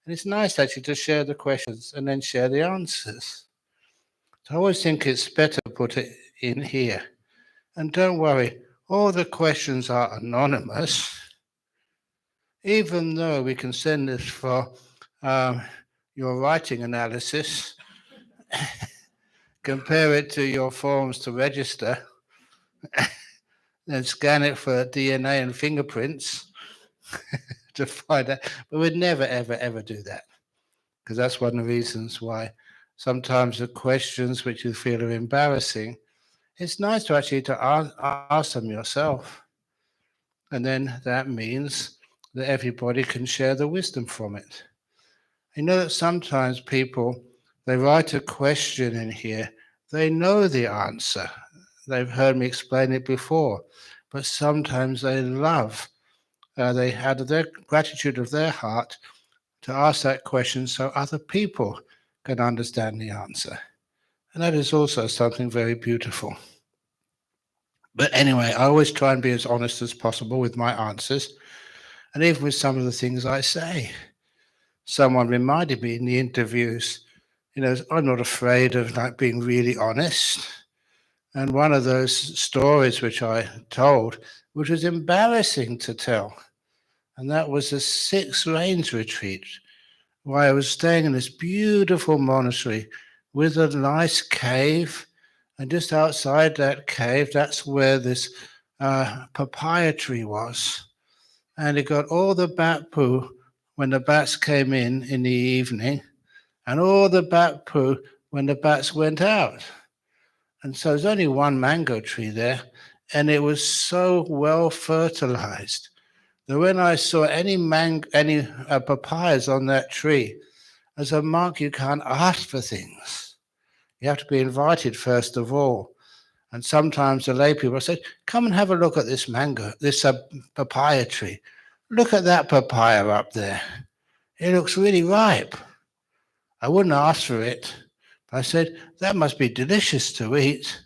And it's nice actually to share the questions and then share the answers. So I always think it's better to put it in here. And don't worry, all the questions are anonymous, even though we can send this for your writing analysis, compare it to your forms to register, then scan it for DNA and fingerprints to find out. But we'd never, ever, ever do that, because that's one of the reasons why sometimes the questions which you feel are embarrassing, it's nice to actually to ask them yourself. And then that means that everybody can share the wisdom from it. You know that sometimes people, they write a question in here, they know the answer. They've heard me explain it before, but sometimes they love, they had their gratitude of their heart to ask that question so other people can understand the answer. And that is also something very beautiful. But anyway, I always try and be as honest as possible with my answers, and even with some of the things I say. Someone reminded me in the interviews, I'm not afraid of being really honest. And one of those stories which I told, which was embarrassing to tell, and that was a 6 rains retreat, where I was staying in this beautiful monastery with a nice cave. And just outside that cave, that's where this papaya tree was. And it got all the bat poo when the bats came in the evening, and all the bat poo when the bats went out. And so there's only one mango tree there, and it was so well fertilized that when I saw any papayas on that tree, as a monk, you can't ask for things. You have to be invited first of all. And sometimes the lay people say, come and have a look at this papaya tree. Look at that papaya up there. It looks really ripe. I wouldn't ask for it. But I said, that must be delicious to eat.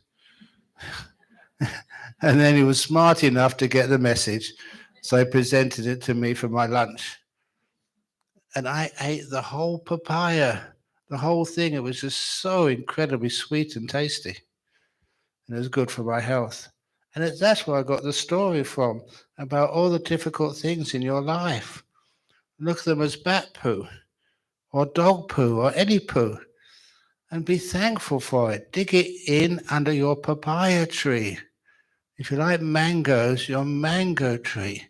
And then he was smart enough to get the message. So he presented it to me for my lunch. And I ate the whole papaya, the whole thing. It was just so incredibly sweet and tasty. And it was good for my health. And that's where I got the story from, about all the difficult things in your life. Look at them as bat poo, or dog poo, or any poo, and be thankful for it. Dig it in under your papaya tree. If you like mangoes, your mango tree.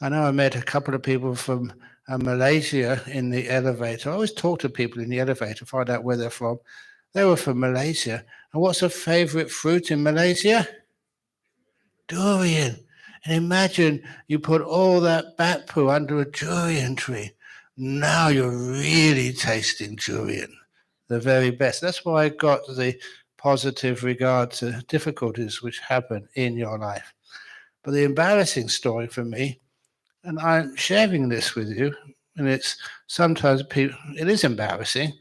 I know I met a couple of people from Malaysia in the elevator. I always talk to people in the elevator, find out where they're from. They were from Malaysia. And what's a favorite fruit in Malaysia? Durian. And imagine you put all that bat poo under a durian tree. Now you're really tasting durian, the very best. That's why I got the positive regard to difficulties which happen in your life. But the embarrassing story for me, and I'm sharing this with you, and it's sometimes it is embarrassing.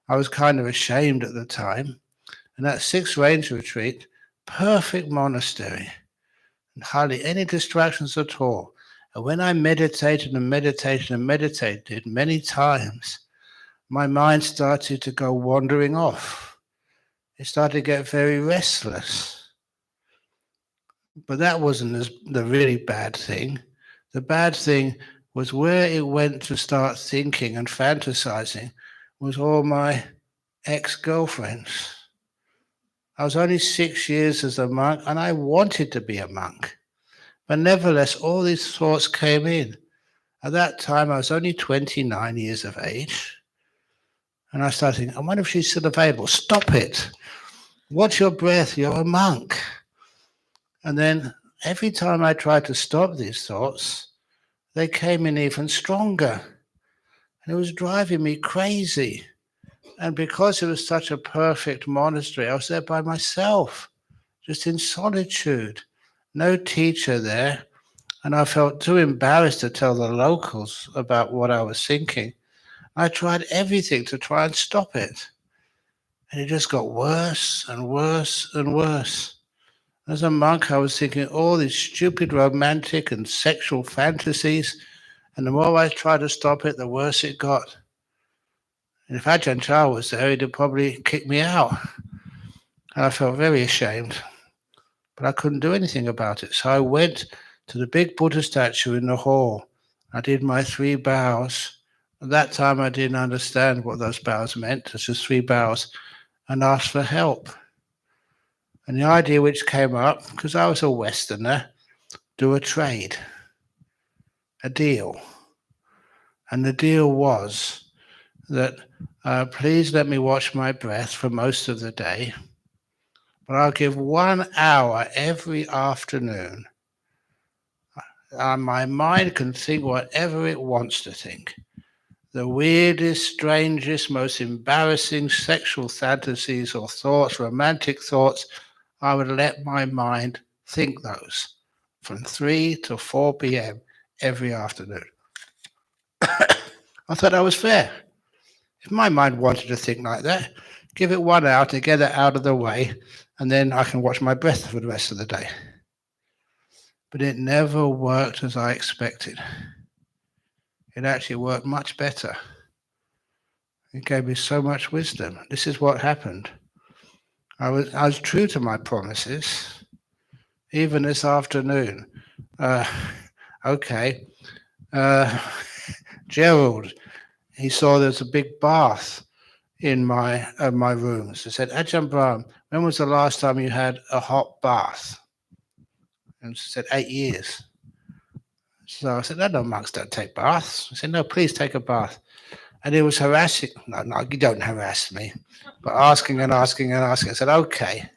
I was kind of ashamed at the time. And that 6 rains retreat, perfect monastery, and hardly any distractions at all. And when I meditated and meditated and meditated many times, my mind started to go wandering off. It started to get very restless. But that wasn't the really bad thing. The bad thing was where it went to start thinking and fantasizing was all my ex-girlfriends. I was only 6 years as a monk, and I wanted to be a monk. But nevertheless, all these thoughts came in. At that time, I was only 29 years of age. And I started thinking, I wonder if she's still available. Stop it. Watch your breath. You're a monk. And then every time I tried to stop these thoughts, they came in even stronger. And it was driving me crazy. And because it was such a perfect monastery, I was there by myself, just in solitude, no teacher there. And I felt too embarrassed to tell the locals about what I was thinking. I tried everything to try and stop it. And it just got worse and worse and worse. As a monk, I was thinking all these stupid romantic and sexual fantasies. And the more I tried to stop it, the worse it got. And if Ajahn Chah was there, he'd have probably kicked me out. And I felt very ashamed, but I couldn't do anything about it. So I went to the big Buddha statue in the hall. I did my 3 bows. At that time, I didn't understand what those bows meant. It's just 3 bows, and asked for help. And the idea which came up, because I was a Westerner, do a trade, a deal. And the deal was that please let me watch my breath for most of the day, but I'll give 1 hour every afternoon. My mind can think whatever it wants to think. The weirdest, strangest, most embarrassing sexual fantasies or thoughts, romantic thoughts, I would let my mind think those from 3 to 4 p.m. every afternoon. I thought that was fair. If my mind wanted to think like that, give it 1 hour to get it out of the way, and then I can watch my breath for the rest of the day. But it never worked as I expected. It actually worked much better. It gave me so much wisdom. This is what happened. I was true to my promises, even this afternoon. Gerald, he saw there's a big bath in my rooms. I said, Ajahn Brahm, when was the last time you had a hot bath? And she said, 8 years. So I said, no, monks don't take baths. I said, no, please take a bath. And he was harassing. No, you don't harass me. But asking and asking and asking. I said, okay.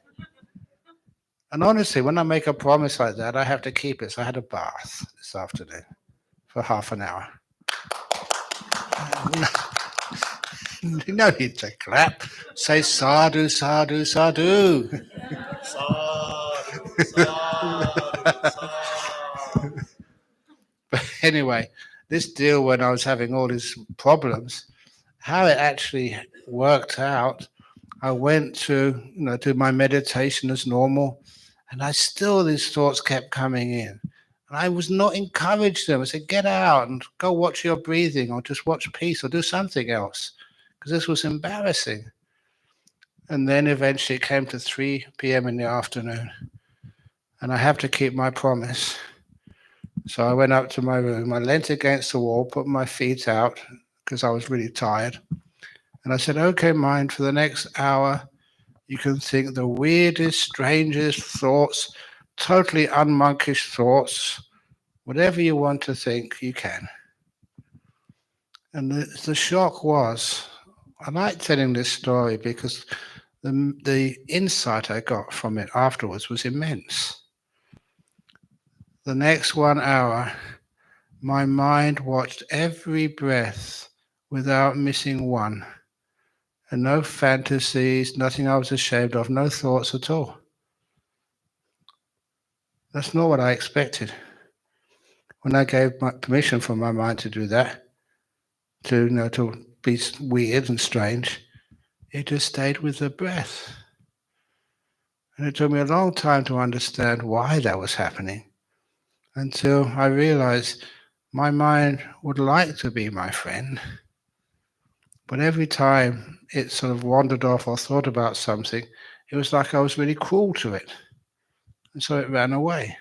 And honestly, when I make a promise like that, I have to keep it. So I had a bath this afternoon for half an hour. No need to clap. Say sadhu, sadhu, sadhu. Sadhu, sadhu, sadhu. But anyway, this deal when I was having all these problems, how it actually worked out, I went to do my meditation as normal, and these thoughts kept coming in. And I was not encouraged them. I said, get out and go watch your breathing, or just watch peace, or do something else, because this was embarrassing. And then eventually it came to 3 p.m. in the afternoon, and I have to keep my promise. So I went up to my room, I leant against the wall, put my feet out, because I was really tired. And I said, okay, mind, for the next hour, you can think the weirdest, strangest thoughts, totally unmonkish thoughts, whatever you want to think, you can. And the shock was, I like telling this story because the insight I got from it afterwards was immense. The next 1 hour, my mind watched every breath without missing one. And no fantasies, nothing I was ashamed of, no thoughts at all. That's not what I expected. When I gave my permission for my mind to do that, to be weird and strange, it just stayed with the breath. And it took me a long time to understand why that was happening, until I realized my mind would like to be my friend. But every time it sort of wandered off or thought about something, it was like I was really cruel to it. And so it ran away.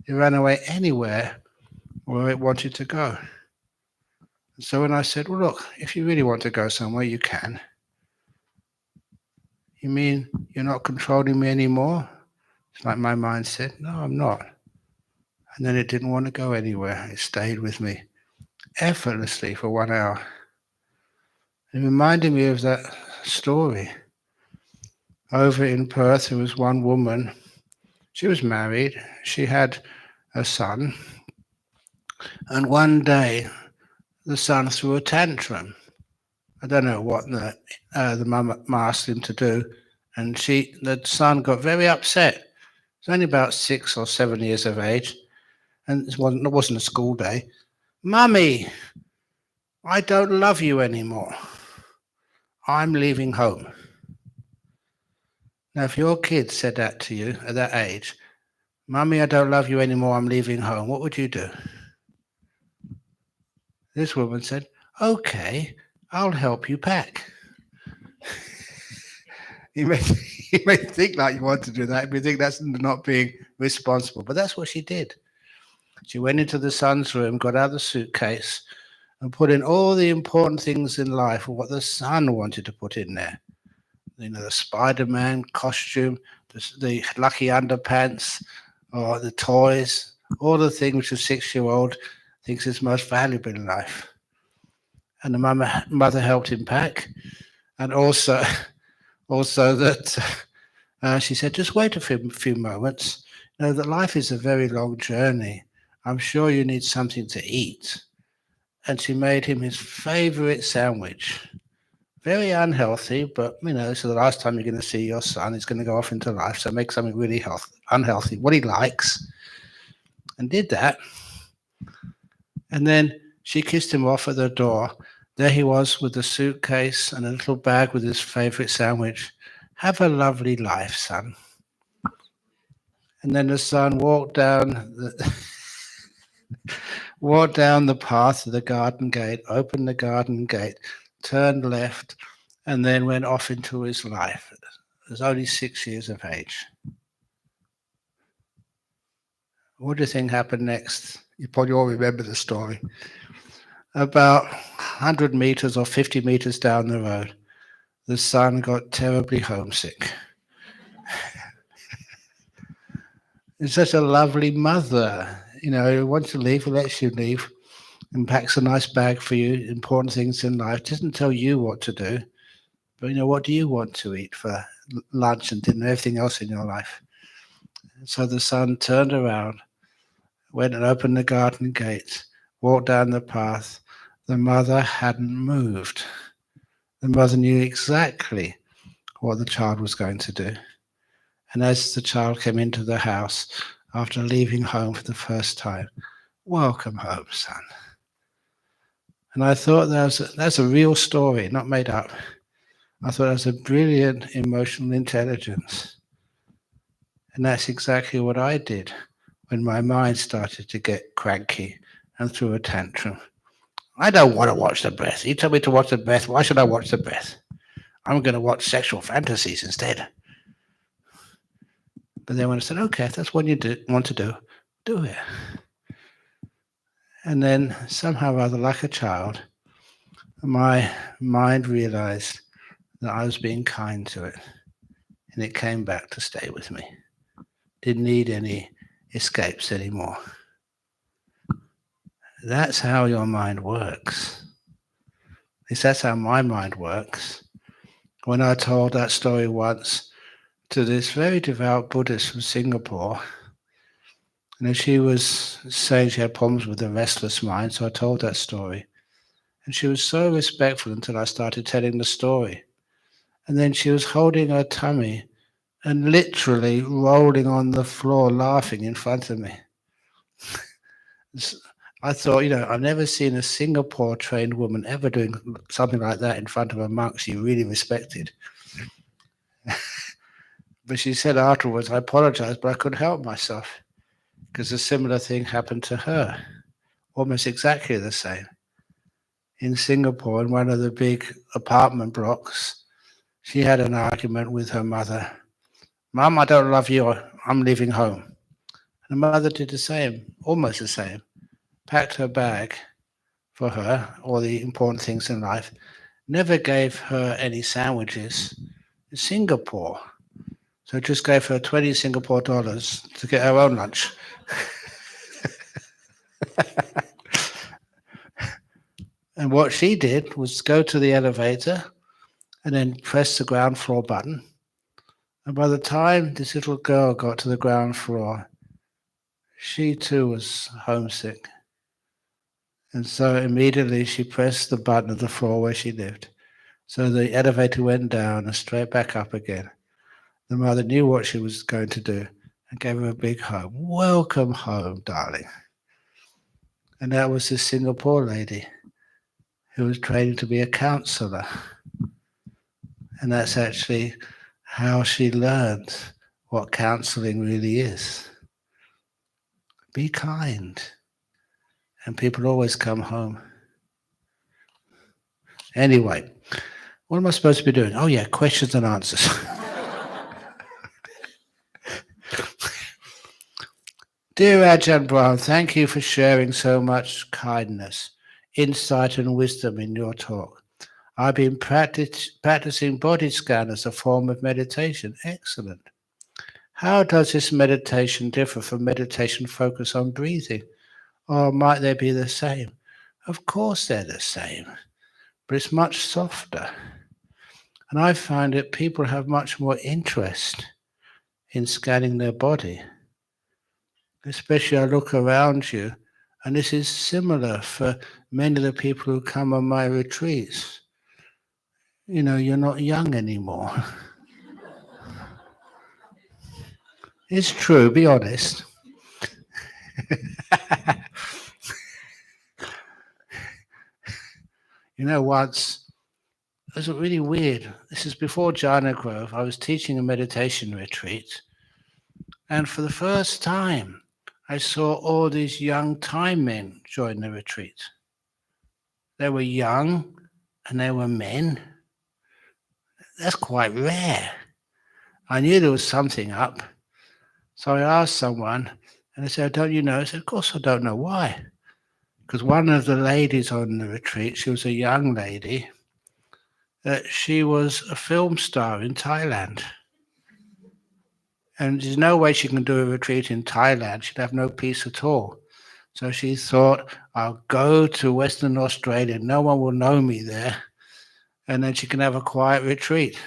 It ran away anywhere where it wanted to go. And so when I said, well, look, if you really want to go somewhere, you can. You mean you're not controlling me anymore? It's like my mind said, no, I'm not. And then it didn't want to go anywhere. It stayed with me effortlessly for 1 hour. It reminded me of that story. Over in Perth, there was one woman. She was married. She had a son. And one day, the son threw a tantrum. I don't know what the mum asked him to do. And the son got very upset. He was only about 6 or 7 years of age. And it wasn't a school day. Mummy, I don't love you anymore. I'm leaving home. Now, if your kid said that to you at that age, Mummy, I don't love you anymore, I'm leaving home, what would you do? This woman said, "Okay, I'll help you pack." You may, you may think like you want to do that. You may think that's not being responsible, but that's what she did. She went into the son's room, got out the suitcase, and put in all the important things in life, what the son wanted to put in there. You know, the Spider-Man costume, the lucky underpants, or the toys, all the things which a 6-year-old thinks is most valuable in life. And the mother helped him pack, and also that she said, just wait a few moments. You know that life is a very long journey. I'm sure you need something to eat. And she made him his favorite sandwich. Very unhealthy, but so the last time you're going to see your son, he's going to go off into life. So make something really unhealthy, what he likes, and did that. And then she kissed him off at the door. There he was with the suitcase and a little bag with his favorite sandwich. Have a lovely life, son. And then the son walked down the path to the garden gate, opened the garden gate, turned left, and then went off into his life. He was only 6 years of age. What do you think happened next? You probably all remember the story. About 100 meters or 50 meters down the road, the son got terribly homesick. It's such a lovely mother. Once you leave, he lets you leave and packs a nice bag for you, important things in life. Doesn't tell you what to do, but what do you want to eat for lunch and dinner, everything else in your life? So the son turned around, went and opened the garden gate, walked down the path. The mother hadn't moved. The mother knew exactly what the child was going to do. And as the child came into the house after leaving home for the first time, welcome home, son. And I thought that's a real story, not made up. I thought that was a brilliant emotional intelligence. And that's exactly what I did when my mind started to get cranky and threw a tantrum. I don't want to watch the breath. You told me to watch the breath. Why should I watch the breath? I'm going to watch sexual fantasies instead. But then when I said, okay, if that's what you want to do it. And then somehow or other, like a child, my mind realized that I was being kind to it. And it came back to stay with me. Didn't need any escapes anymore. That's how your mind works. At least that's how my mind works. When I told that story once to this very devout Buddhist from Singapore, she was saying she had problems with the restless mind, so I told that story. And she was so respectful until I started telling the story. And then she was holding her tummy and literally rolling on the floor laughing in front of me. I thought, I've never seen a Singapore-trained woman ever doing something like that in front of a monk she really respected. But she said afterwards, I apologized, but I couldn't help myself because a similar thing happened to her, almost exactly the same. In Singapore, in one of the big apartment blocks, she had an argument with her mother. Mum, I don't love you. I'm leaving home. And the mother did the same, almost the same. Packed her bag for her, all the important things in life, never gave her any sandwiches. In Singapore. So just gave her 20 Singapore dollars to get her own lunch. And what she did was go to the elevator and then press the ground floor button. And by the time this little girl got to the ground floor, she too was homesick. And so immediately she pressed the button of the floor where she lived. So the elevator went down and straight back up again. The mother knew what she was going to do and gave her a big hug. Welcome home, darling. And that was this Singapore lady who was training to be a counselor. And that's actually how she learned what counseling really is. Be kind. And people always come home. Anyway, what am I supposed to be doing? Oh yeah, questions and answers. Dear Ajahn Brahm, thank you for sharing so much kindness, insight and wisdom in your talk. I've been practicing body scan as a form of meditation. Excellent. How does this meditation differ from meditation focused on breathing? Or might they be the same? Of course they're the same, but it's much softer. And I find that people have much more interest in scanning their body. Especially I look around you, and this is similar for many of the people who come on my retreats. You know, you're not young anymore. It's true, be honest. You know, once, it was really weird. This is before Jhana Grove. I was teaching a meditation retreat, and for the first time, I saw all these young Thai men join the retreat. They were young, and they were men. That's quite rare. I knew there was something up. So I asked someone, and they said, don't you know? I said, of course I don't know. Why? Because one of the ladies on the retreat, she was a young lady, she was a film star in Thailand. And there's no way she can do a retreat in Thailand. She'd have no peace at all. So she thought, I'll go to Western Australia. No one will know me there. And then she can have a quiet retreat.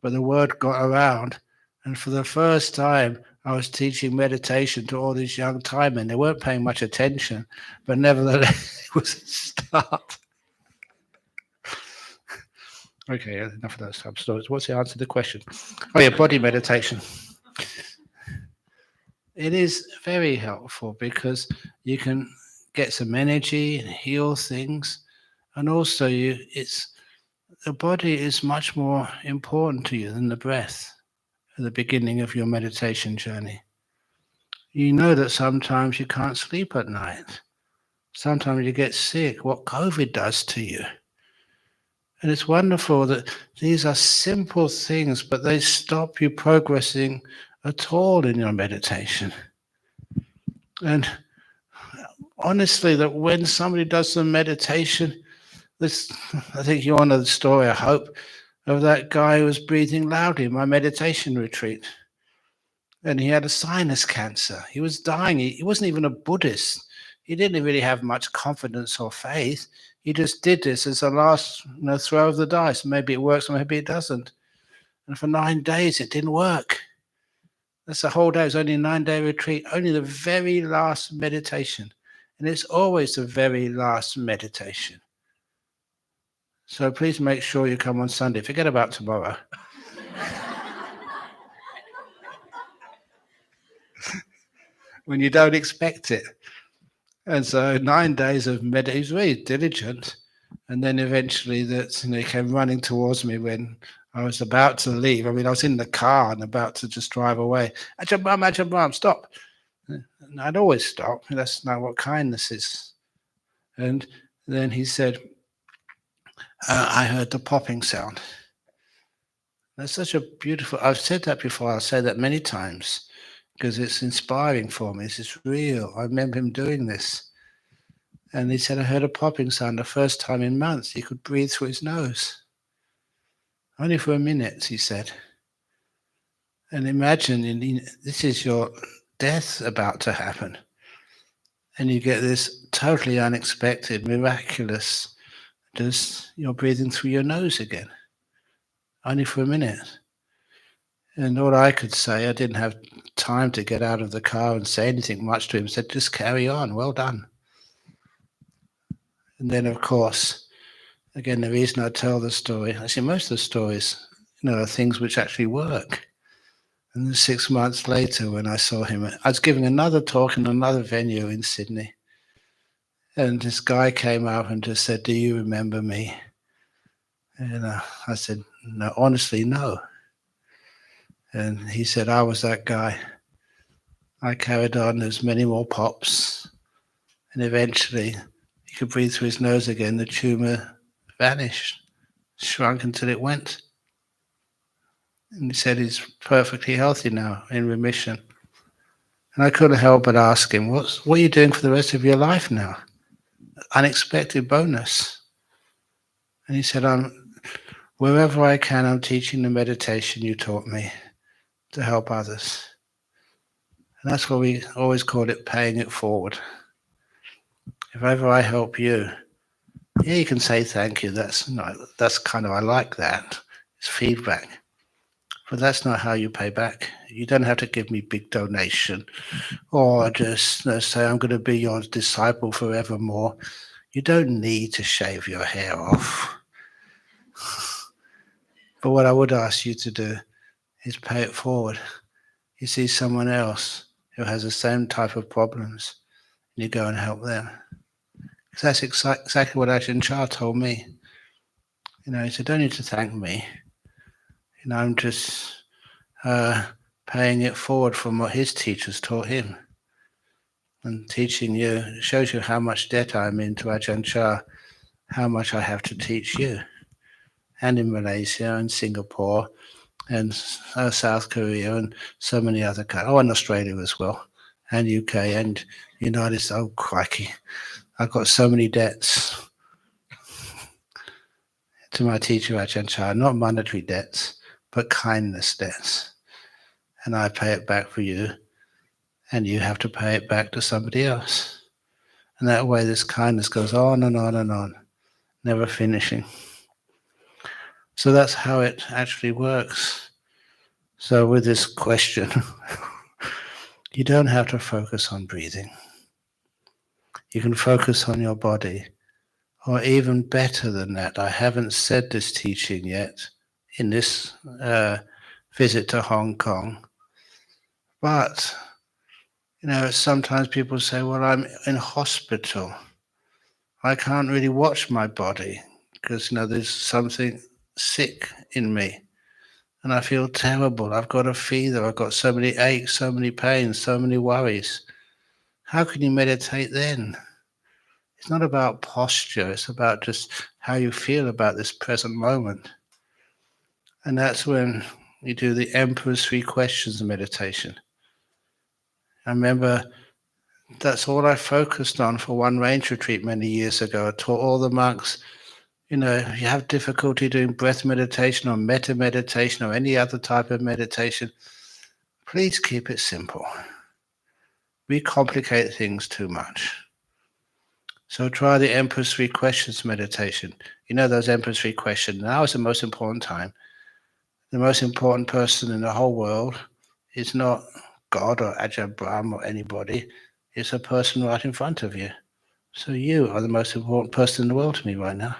But the word got around. And for the first time, I was teaching meditation to all these young Thai men. They weren't paying much attention, but nevertheless, it was a start. Okay, enough of those sub stories. What's the answer to the question? Oh yeah, body meditation. It is very helpful because you can get some energy and heal things, and also the body is much more important to you than the breath at the beginning of your meditation journey. You know that sometimes you can't sleep at night. Sometimes you get sick, what COVID does to you. And it's wonderful that these are simple things, but they stop you progressing at all in your meditation. And honestly, that when somebody does some meditation, this, I think you know the story, I hope, of that guy who was breathing loudly in my meditation retreat. And he had a sinus cancer. He was dying. He wasn't even a Buddhist. He didn't really have much confidence or faith. He just did this as a last throw of the dice. Maybe it works, maybe it doesn't. And for 9 days, it didn't work. That's the whole day. It was only a 9-day retreat, only the very last meditation. And it's always the very last meditation. So please make sure you come on Sunday. Forget about tomorrow. When you don't expect it. And so 9 days of meditation, he was very diligent. And then eventually he came running towards me when I was about to leave. I mean, I was in the car and about to just drive away. Ajahn Brahm, stop. And I'd always stop. That's not what kindness is. And then he said, I heard the popping sound. That's such a beautiful, I've said that before, I'll say that many times because it's inspiring for me. It's real. I remember him doing this. And he said, I heard a popping sound the first time in months. He could breathe through his nose. Only for a minute, he said. And imagine, this is your death about to happen. And you get this totally unexpected, miraculous, just you're breathing through your nose again. Only for a minute. And all I could say, I didn't have time to get out of the car and say anything much to him. I said, just carry on, well done. And then, of course, again, the reason I tell the story, actually most of the stories, are things which actually work. And then 6 months later, when I saw him, I was giving another talk in another venue in Sydney. And this guy came up and just said, do you remember me? And I said, no, honestly, no. And he said, I was that guy. I carried on, there's many more pops. And eventually, he could breathe through his nose again. The tumor vanished, shrunk until it went. And he said he's perfectly healthy now, in remission. And I couldn't help but ask him, what are you doing for the rest of your life now? Unexpected bonus. And he said, wherever I can, I'm teaching the meditation you taught me to help others. And that's what we always called it, paying it forward. If ever I help you, yeah, you can say thank you. That's kind of, I like that. It's feedback. But that's not how you pay back. You don't have to give me big donation or just say, I'm going to be your disciple forevermore. You don't need to shave your hair off. But what I would ask you to do is pay it forward. You see someone else who has the same type of problems, and you go and help them. Because that's exactly what Ajahn Chah told me. He said, don't need to thank me. I'm just paying it forward from what his teachers taught him. And teaching you shows you how much debt I'm in to Ajahn Chah, how much I have to teach you. And in Malaysia and Singapore and South Korea and so many other countries. Oh, and Australia as well, and UK and United States. Oh, crikey. I've got so many debts to my teacher Ajahn Chah, not monetary debts, but kindness debts. And I pay it back for you, and you have to pay it back to somebody else. And that way this kindness goes on and on and on, never finishing. So that's how it actually works. So with this question, you don't have to focus on breathing. You can focus on your body. Or even better than that, I haven't said this teaching yet in this visit to Hong Kong. But, sometimes people say, well, I'm in hospital. I can't really watch my body because, there's something sick in me. And I feel terrible. I've got a fever. I've got so many aches, so many pains, so many worries. How can you meditate then? It's not about posture. It's about just how you feel about this present moment. And that's when you do the Emperor's 3 Questions meditation. I remember that's all I focused on for one range retreat many years ago. I taught all the monks, if you have difficulty doing breath meditation or metta meditation or any other type of meditation, please keep it simple. We complicate things too much. So try the Emperor's 3 Questions meditation. Those Emperor's 3 Questions. Now is the most important time. The most important person in the whole world is not God or Ajahn Brahm or anybody. It's a person right in front of you. So you are the most important person in the world to me right now.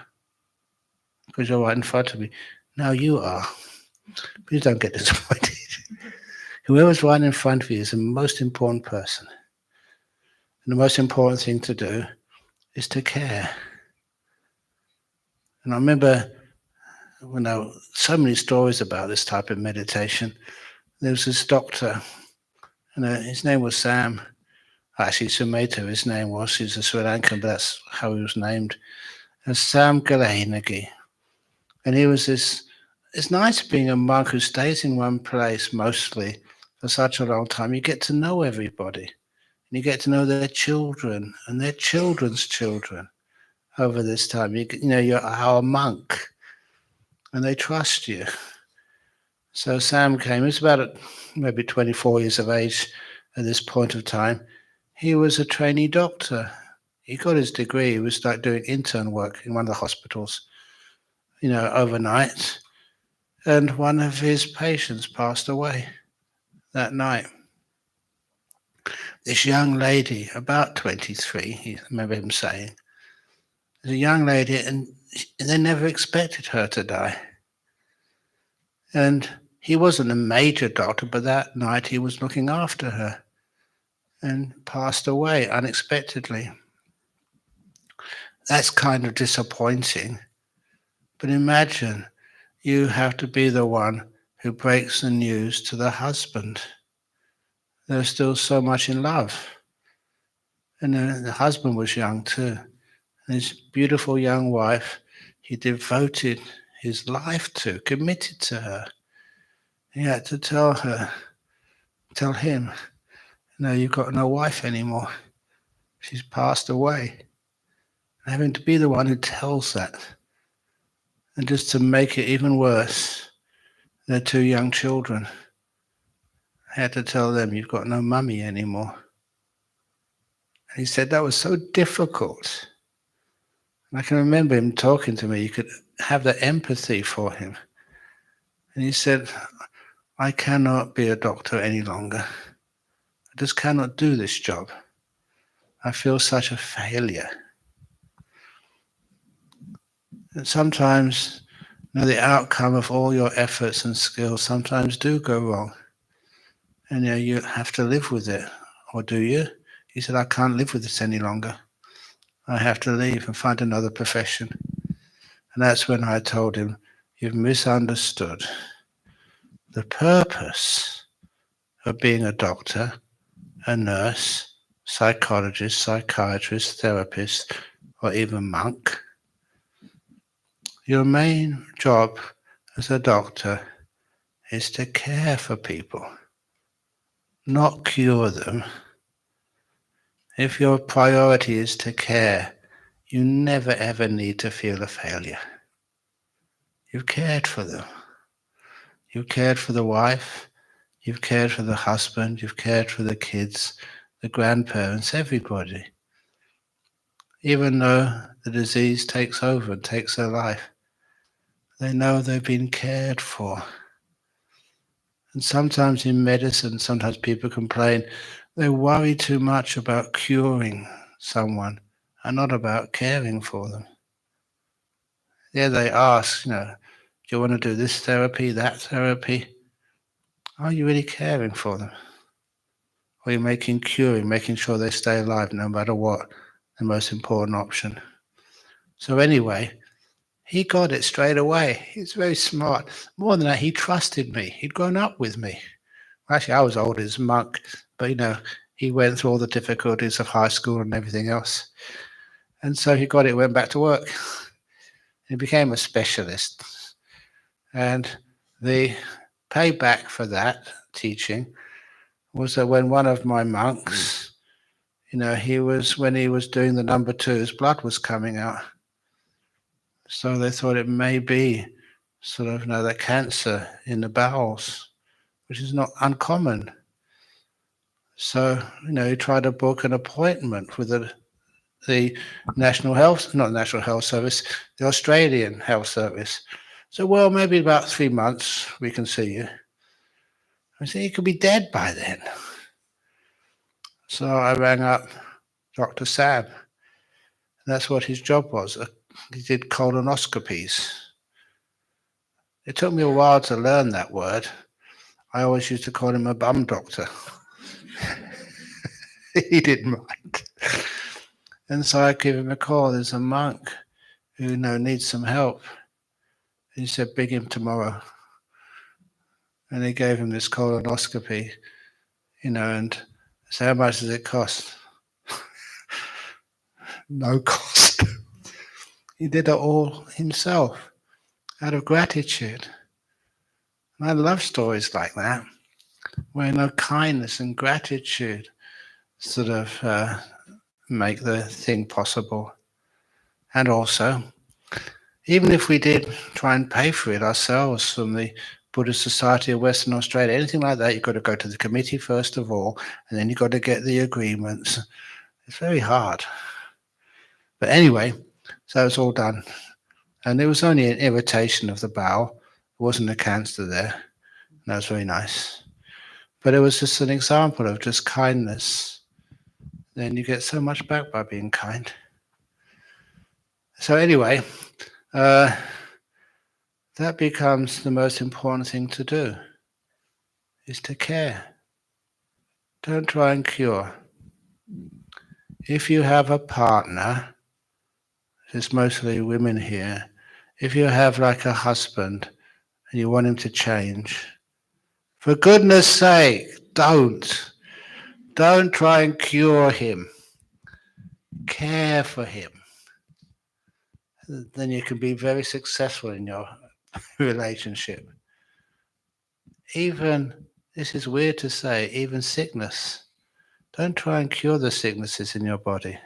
Because you're right in front of me. Now you are. Please don't get disappointed. Whoever's right in front of you is the most important person. And the most important thing to do is to care. And I remember so many stories about this type of meditation. There was this doctor, and his name was Sam. Actually, Sumedho, his name was. He's a Sri Lankan, but that's how he was named. As Sam Galahinagi. And he was this. It's nice being a monk who stays in one place mostly for such a long time. You get to know everybody. And you get to know their children and their children's children over this time. You're our monk. And they trust you. So Sam came. He was about maybe 24 years of age at this point of time. He was a trainee doctor. He got his degree. He was like doing intern work in one of the hospitals, overnight. And one of his patients passed away that night. This young lady, about 23, I remember him saying, there's a young lady, and they never expected her to die. And he wasn't a major doctor, but that night he was looking after her and passed away unexpectedly. That's kind of disappointing. But imagine you have to be the one who breaks the news to the husband. They're still so much in love. And the husband was young too. And his beautiful young wife, he devoted his life to, committed to her. He had to tell him, no, you've got no wife anymore. She's passed away. And having to be the one who tells that. And just to make it even worse, their 2 young children. I had to tell them, you've got no mummy anymore. And he said that was so difficult. And I can remember him talking to me. You could have that empathy for him. And he said, I cannot be a doctor any longer. I just cannot do this job. I feel such a failure. And sometimes, the outcome of all your efforts and skills sometimes do go wrong. And you have to live with it. Or do you? He said, I can't live with this any longer. I have to leave and find another profession. And that's when I told him, you've misunderstood the purpose of being a doctor, a nurse, psychologist, psychiatrist, therapist, or even monk. Your main job as a doctor is to care for people, not cure them. If your priority is to care, you never ever need to feel a failure. You've cared for them. You've cared for the wife, you've cared for the husband, you've cared for the kids, the grandparents, everybody. Even though the disease takes over and takes their life, they know they've been cared for. And sometimes in medicine, sometimes people complain, they worry too much about curing someone and not about caring for them. Yeah, they ask, do you want to do this therapy, that therapy? Are you really caring for them? Or are you making sure they stay alive no matter what, the most important option? So anyway, he got it straight away. He's very smart. More than that, he trusted me. He'd grown up with me. Actually, I was old as a monk, but he went through all the difficulties of high school and everything else. And so he got it, went back to work. He became a specialist. And the payback for that teaching was that when one of my monks, when he was doing the number 2, his blood was coming out. So they thought it may be sort of the cancer in the bowels, which is not uncommon. So, he tried to book an appointment with the National Health, not National Health Service, the Australian Health Service. So, well, maybe about 3 months we can see you. I said, you could be dead by then. So I rang up Dr. Sam. That's what his job was. He did colonoscopies. It took me a while to learn that word. I always used to call him a bum doctor. He didn't mind. And so I gave him a call. There's a monk who needs some help. He said, bring him tomorrow. And he gave him this colonoscopy, and I said, how much does it cost? No cost. He did it all himself out of gratitude. And I love stories like that, where kindness and gratitude sort of make the thing possible. And also, even if we did try and pay for it ourselves from the Buddhist Society of Western Australia, anything like that, you've got to go to the committee first of all, and then you've got to get the agreements. It's very hard. But anyway, so it's all done. And it was only an irritation of the bowel. It wasn't a cancer there. And that was very nice. But it was just an example of just kindness. Then you get so much back by being kind. So anyway, that becomes the most important thing to do, is to care. Don't try and cure. If you have a partner, there's mostly women here, if you have like a husband and you want him to change, for goodness sake, don't try and cure him. Care for him. then you can be very successful in your relationship. Even, this is weird to say, even sickness. Don't try and cure the sicknesses in your body.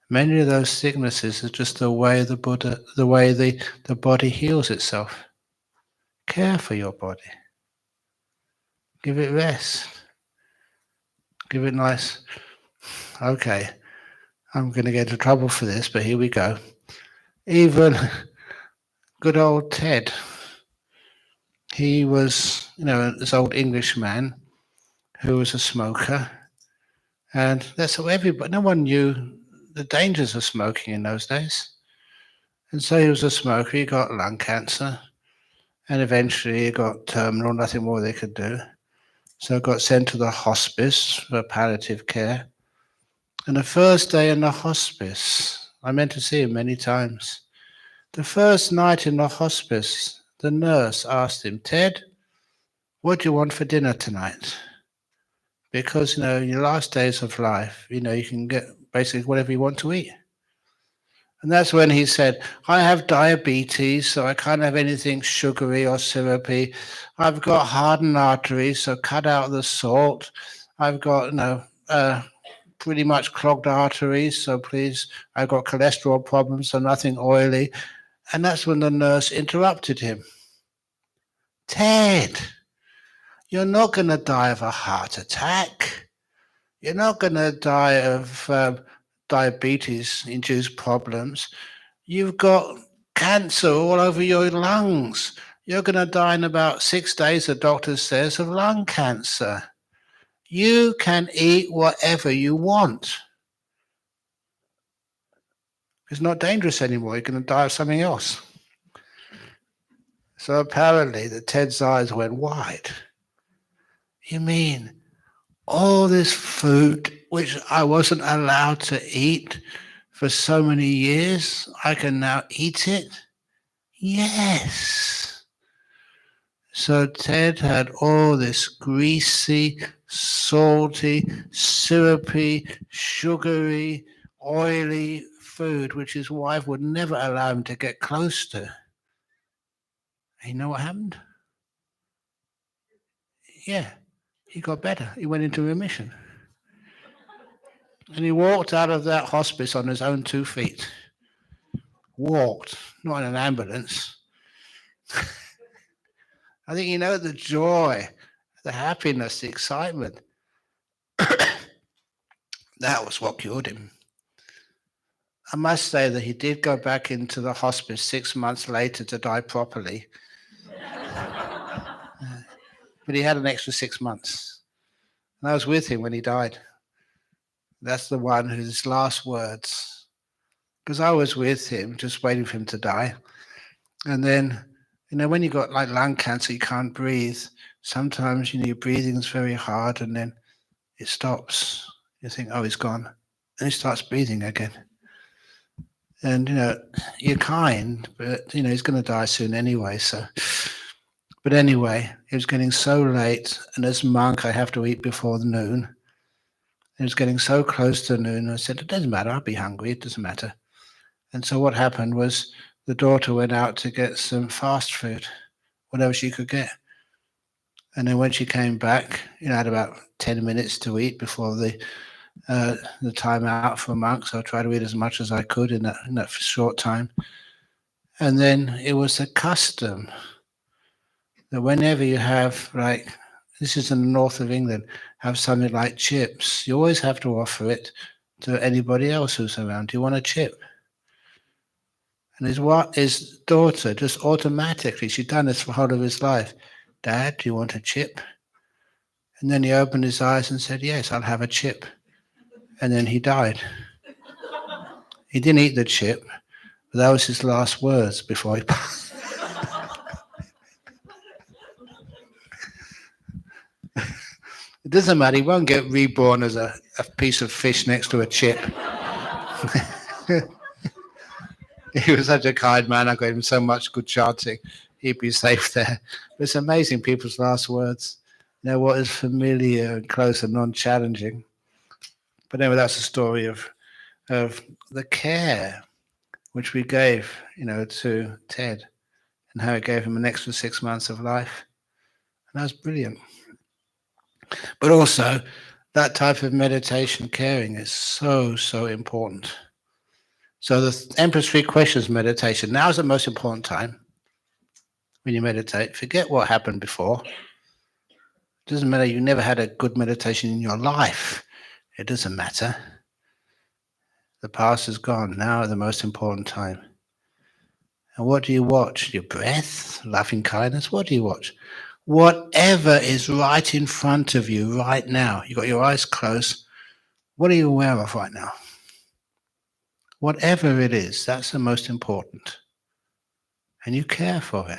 Many of those sicknesses are just the way the body heals itself. Care for your body. Give it rest. Give it nice. Okay, I'm going to get into trouble for this, but here we go. Even good old Ted. He was, this old English man who was a smoker. And that's how everybody, no one knew the dangers of smoking in those days. And so he was a smoker, he got lung cancer, and eventually he got terminal, nothing more they could do. So got sent to the hospice for palliative care. And the first day in the hospice, I meant to see him many times. The first night in the hospice, the nurse asked him, Ted, what do you want for dinner tonight? Because, in your last days of life, you can get basically whatever you want to eat. And that's when he said, I have diabetes, so I can't have anything sugary or syrupy. I've got hardened arteries, so cut out the salt. I've got, pretty much clogged arteries, so please, I've got cholesterol problems, so nothing oily. And that's when the nurse interrupted him. Ted, you're not going to die of a heart attack. You're not going to die of diabetes-induced problems. You've got cancer all over your lungs. You're going to die in about 6 days, the doctor says, of lung cancer. You can eat whatever you want. It's not dangerous anymore. You're going to die of something else. So apparently the Ted's eyes went wide. You mean all this food which I wasn't allowed to eat for so many years, I can now eat it? Yes. So Ted had all this greasy, salty, syrupy, sugary, oily food, which his wife would never allow him to get close to. And you know what happened? Yeah, he got better. He went into remission. And he walked out of that hospice on his own 2 feet. Walked, not in an ambulance. I think the joy, the happiness, the excitement. That was what cured him. I must say that he did go back into the hospice 6 months later to die properly. But he had an extra 6 months. And I was with him when he died. That's the one whose last words, because I was with him, just waiting for him to die. And then, when you got like lung cancer, you can't breathe. Sometimes, your breathing's very hard and then it stops. You think, oh, he's gone. And he starts breathing again. And, you're kind, but, he's going to die soon anyway. So, but anyway, it was getting so late. And as monk, I have to eat before the noon. It was getting so close to noon. I said, it doesn't matter. I'll be hungry. It doesn't matter. And so what happened was the daughter went out to get some fast food, whatever she could get. And then when she came back, had about 10 minutes to eat before the time out for monks. So I tried to eat as much as I could in that short time. And then it was a custom that whenever you have, like, this is in the north of England, have something like chips, you always have to offer it to anybody else who's around. Do you want a chip? And his daughter just automatically, she'd done this for the whole of his life. Dad, do you want a chip? And then he opened his eyes and said, yes, I'll have a chip. And then he died. He didn't eat the chip, but that was his last words before he passed. It doesn't matter. He won't get reborn as a piece of fish next to a chip. He was such a kind man. I gave him so much good chanting. He'd be safe there. But it's amazing people's last words. What is familiar and close and non-challenging. But anyway, that's the story of the care which we gave, to Ted, and how it gave him an extra 6 months of life. And that was brilliant. But also, that type of meditation caring is so, so important. So the Emperor's Three Questions meditation, now is the most important time when you meditate. Forget what happened before. It doesn't matter, you never had a good meditation in your life. It doesn't matter. The past is gone. Now is the most important time. And what do you watch? Your breath? Loving kindness? What do you watch? Whatever is right in front of you right now. You've got your eyes closed. What are you aware of right now? Whatever it is, that's the most important. And you care for it.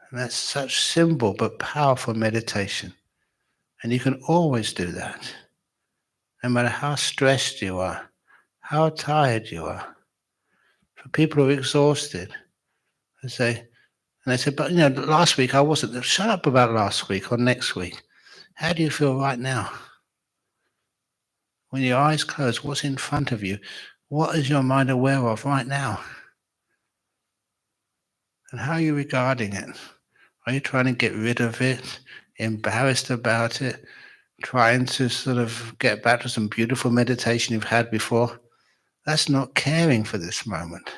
And that's such simple but powerful meditation. And you can always do that. No matter how stressed you are, how tired you are. For people who are exhausted, they say, but last week I wasn't. Shut up about last week or next week. How do you feel right now? When your eyes close, what's in front of you? What is your mind aware of right now? And how are you regarding it? Are you trying to get rid of it? Embarrassed about it? Trying to sort of get back to some beautiful meditation you've had before? That's not caring for this moment.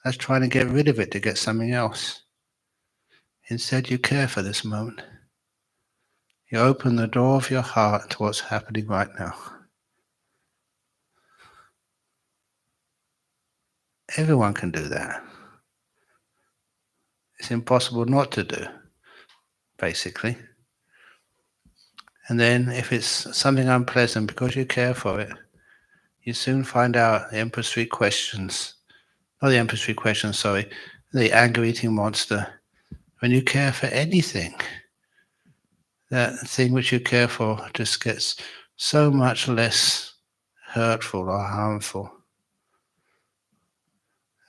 That's trying to get rid of it to get something else. Instead, you care for this moment. You open the door of your heart to what's happening right now. Everyone can do that. It's impossible not to do, basically. And then if it's something unpleasant, because you care for it, you soon find out the Emperor's Three Questions. Not the Emperor's Three Questions, sorry. The anger-eating monster. When you care for anything, that thing which you care for just gets so much less hurtful or harmful.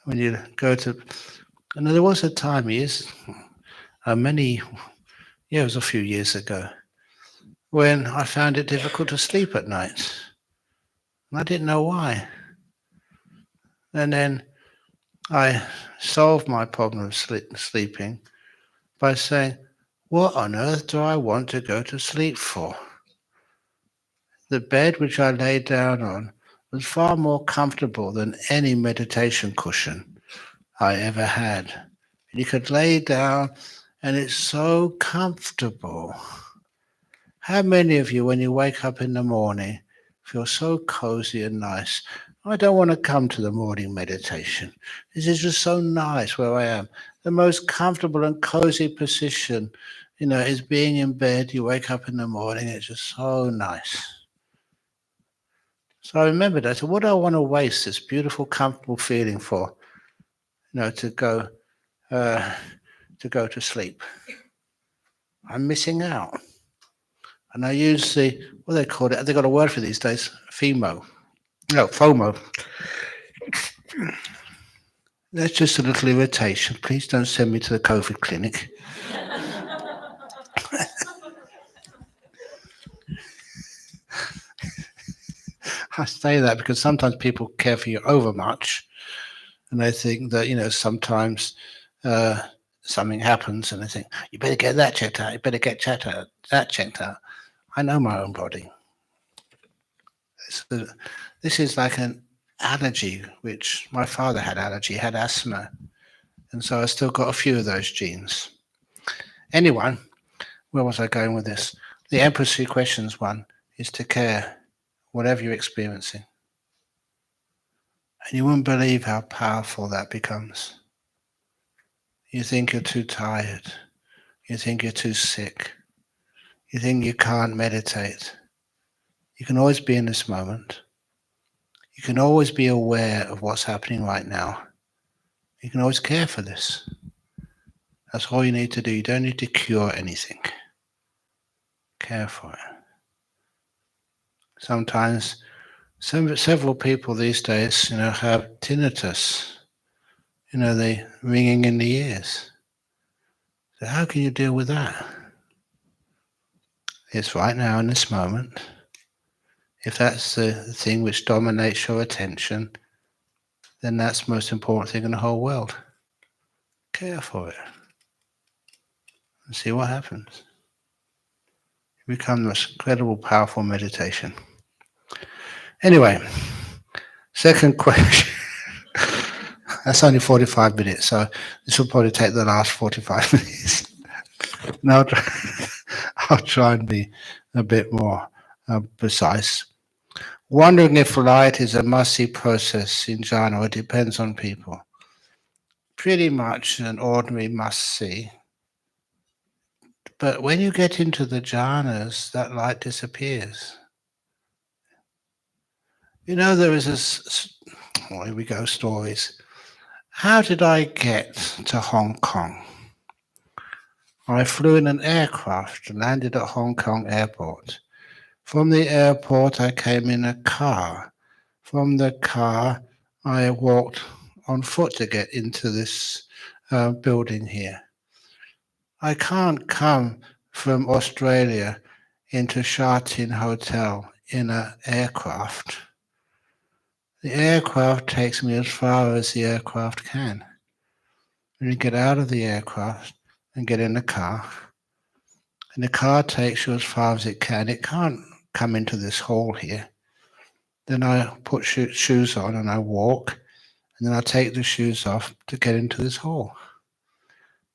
When you go to... And there was a time, it was a few years ago, when I found it difficult to sleep at night. And I didn't know why. And then I solved my problem of sleeping by saying, what on earth do I want to go to sleep for? The bed which I lay down on was far more comfortable than any meditation cushion I ever had. And you could lay down and it's so comfortable. How many of you, when you wake up in the morning, feel so cozy and nice? I don't want to come to the morning meditation. This is just so nice where I am. The most comfortable and cozy position, is being in bed. You wake up in the morning, it's just so nice. So I remembered, I said, what do I want to waste this beautiful, comfortable feeling for? To go to sleep. I'm missing out. And I use what they call it, they've got a word for these days, FOMO. That's just a little irritation. Please don't send me to the COVID clinic. I say that because sometimes people care for you overmuch, and they think that, sometimes something happens and they think, you better get that checked out, you better get that checked out. I know my own body. This is like an allergy, which my father had allergy, he had asthma. And so I still got a few of those genes. Anyway, where was I going with this? The Emperor's Three Questions one is to care, whatever you're experiencing. And you wouldn't believe how powerful that becomes. You think you're too tired. You think you're too sick. You think you can't meditate. You can always be in this moment. You can always be aware of what's happening right now. You can always care for this. That's all you need to do. You don't need to cure anything. Care for it. Sometimes, several people these days, have tinnitus. The ringing in the ears. So how can you deal with that? It's right now in this moment. If that's the thing which dominates your attention, then that's the most important thing in the whole world. Care for it and see what happens. It becomes this incredible, powerful meditation. Anyway, second question. That's only 45 minutes, so this will probably take the last 45 minutes. Now I'll try and be a bit more precise. Wondering if light is a must-see process in jhana, or it depends on people. Pretty much an ordinary must-see. But when you get into the jhanas, that light disappears. You know, there is here we go, stories. How did I get to Hong Kong? I flew in an aircraft and landed at Hong Kong airport. From the airport, I came in a car. From the car, I walked on foot to get into this building here. I can't come from Australia into Sha Tin Hotel in an aircraft. The aircraft takes me as far as the aircraft can. When you get out of the aircraft and get in the car, and the car takes you as far as it can, it can't come into this hall here. Then I put shoes on and I walk, and then I take the shoes off to get into this hall.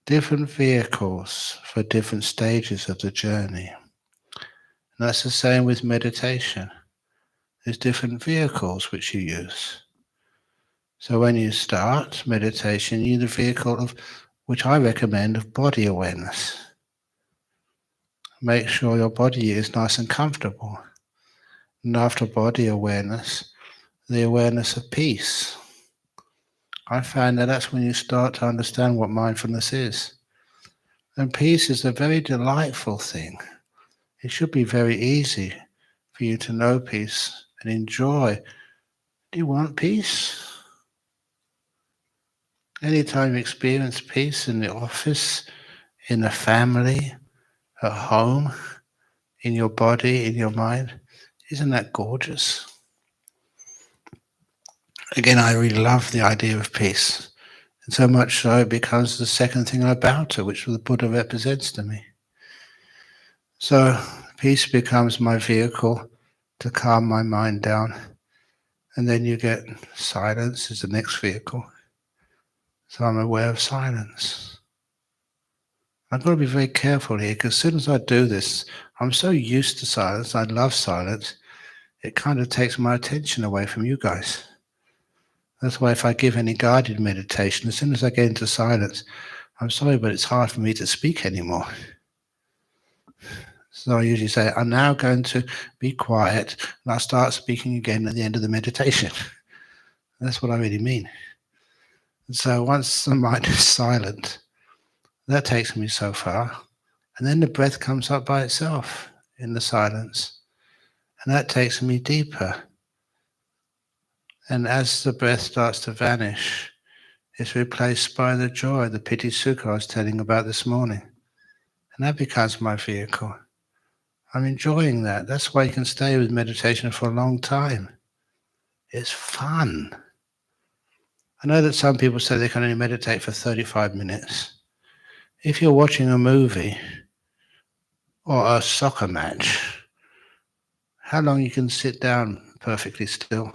Different vehicles for different stages of the journey. And that's the same with meditation. There's different vehicles which you use. So when you start meditation, you use the vehicle of, which I recommend, of body awareness. Make sure your body is nice and comfortable. And after body awareness, the awareness of peace. I found that that's when you start to understand what mindfulness is. And peace is a very delightful thing. It should be very easy for you to know peace and enjoy. Do you want peace? Anytime you experience peace in the office, in the family, at home, in your body, in your mind, isn't that gorgeous? Again, I really love the idea of peace. And so much so it becomes the second thing I bow to, which the Buddha represents to me. So peace becomes my vehicle to calm my mind down. And then you get silence as the next vehicle. So I'm aware of silence. I've got to be very careful here, because as soon as I do this, I'm so used to silence, I love silence, it kind of takes my attention away from you guys. That's why if I give any guided meditation, as soon as I get into silence, I'm sorry, but it's hard for me to speak anymore. So I usually say, I'm now going to be quiet, and I'll start speaking again at the end of the meditation. That's what I really mean. And so once the mind is silent, that takes me so far. And then the breath comes up by itself in the silence. And that takes me deeper. And as the breath starts to vanish, it's replaced by the joy, the piti sukha I was telling about this morning. And that becomes my vehicle. I'm enjoying that. That's why you can stay with meditation for a long time. It's fun. I know that some people say they can only meditate for 35 minutes. If you're watching a movie or a soccer match, how long you can sit down perfectly still?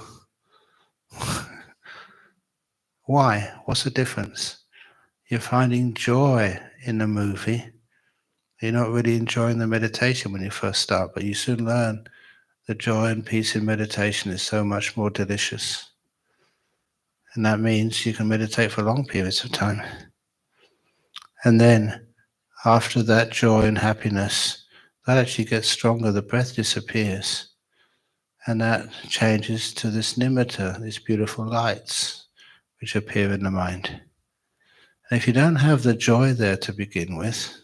Why? What's the difference? You're finding joy in the movie. You're not really enjoying the meditation when you first start, but you soon learn the joy and peace in meditation is so much more delicious. And that means you can meditate for long periods of time. And then, after that joy and happiness, that actually gets stronger, the breath disappears. And that changes to this nimitta, these beautiful lights, which appear in the mind. And if you don't have the joy there to begin with,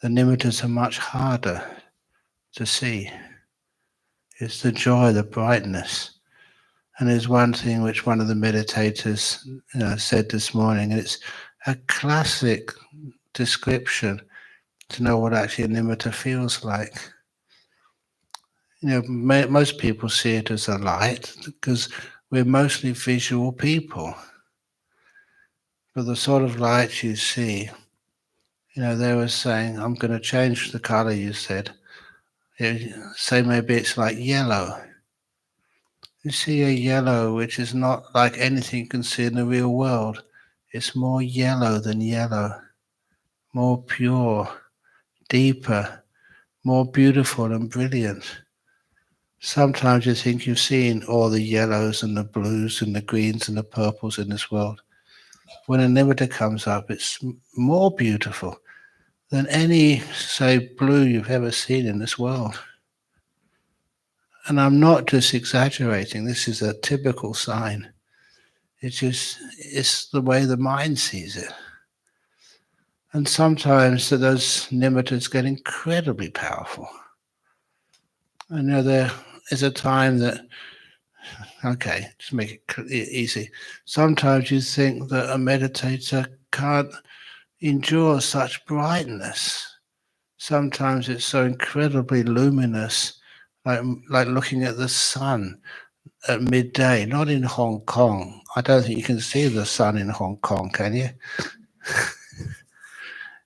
the nimittas are much harder to see. It's the joy, the brightness. And there's one thing which one of the meditators said this morning, and it's a classic description to know what actually a nimitta feels like. Most people see it as a light, because we're mostly visual people. But the sort of light you see, they were saying, I'm going to change the color, you said. Say maybe it's like yellow. You see a yellow which is not like anything you can see in the real world. It's more yellow than yellow, more pure, deeper, more beautiful and brilliant. Sometimes you think you've seen all the yellows and the blues and the greens and the purples in this world. When a nimitta comes up, it's more beautiful than any, say, blue you've ever seen in this world. And I'm not just exaggerating. This is a typical sign. It's the way the mind sees it. And sometimes those nimittas get incredibly powerful. And there is a time that, okay, just make it easy. Sometimes you think that a meditator can't endure such brightness. Sometimes it's so incredibly luminous, like looking at the sun at midday, not in Hong Kong. I don't think you can see the sun in Hong Kong, can you?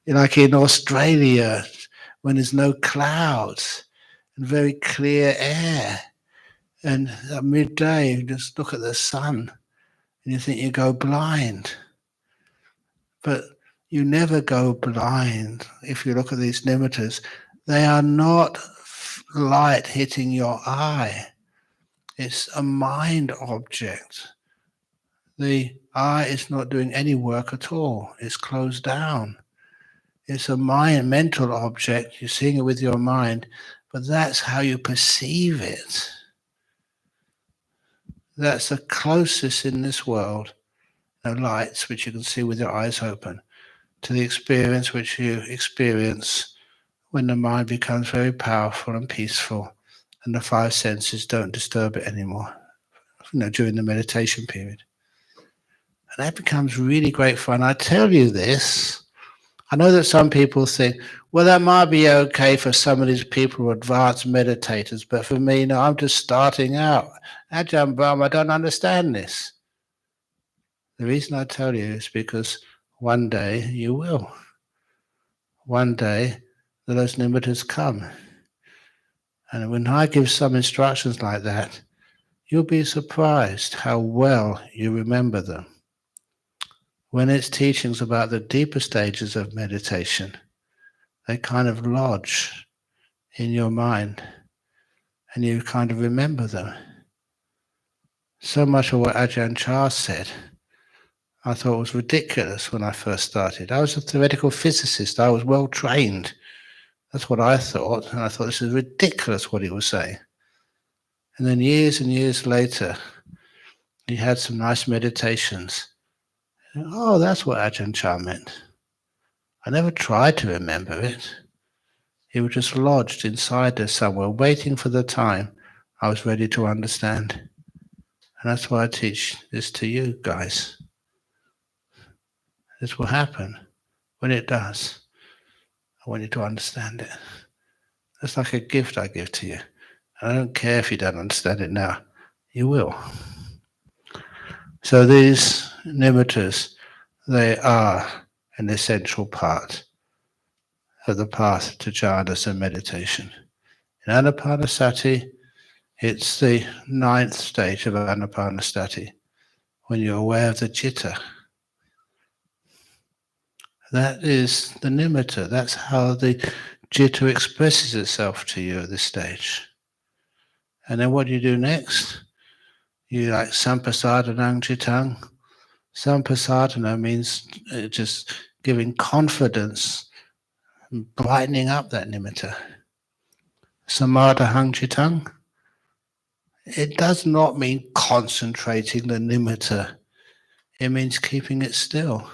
Like in Australia, when there's no clouds and very clear air. And at midday, you just look at the sun and you think you go blind. But you never go blind if you look at these nimittas. They are not light hitting your eye. It's a mind object. The eye is not doing any work at all. It's closed down. It's a mental object. You're seeing it with your mind, but that's how you perceive it. That's the closest in this world, lights which you can see with your eyes open, to the experience which you experience when the mind becomes very powerful and peaceful and the five senses don't disturb it anymore, during the meditation period. And that becomes really great fun. I tell you this, I know that some people think, well, that might be okay for some of these people who are advanced meditators, but for me, no, I'm just starting out. Ajahn Brahm, I don't understand this. The reason I tell you is because one day you will. One day those nimittas come. And when I give some instructions like that, you'll be surprised how well you remember them. When it's teachings about the deeper stages of meditation, they kind of lodge in your mind and you kind of remember them. So much of what Ajahn Chah said, I thought was ridiculous when I first started. I was a theoretical physicist. I was well trained. That's what I thought. And I thought, this is ridiculous what he was saying. And then years and years later, he had some nice meditations. Oh, that's what Ajahn Chah meant. I never tried to remember it. It was just lodged inside there somewhere, waiting for the time I was ready to understand. And that's why I teach this to you guys. This will happen. When it does, I want you to understand it. It's like a gift I give to you. I don't care if you don't understand it now. You will. So these nimittas, they are an essential part of the path to jhanas and meditation. In ānāpānasati, it's the 9th stage of ānāpānasati, when you're aware of the citta. That is the nimitta. That's how the citta expresses itself to you at this stage. And then what do you do next? You like sampasadanang cittang. Sampasadana means just giving confidence, brightening up that nimitta. Samadahang cittang. It does not mean concentrating the nimitta. It means keeping it still,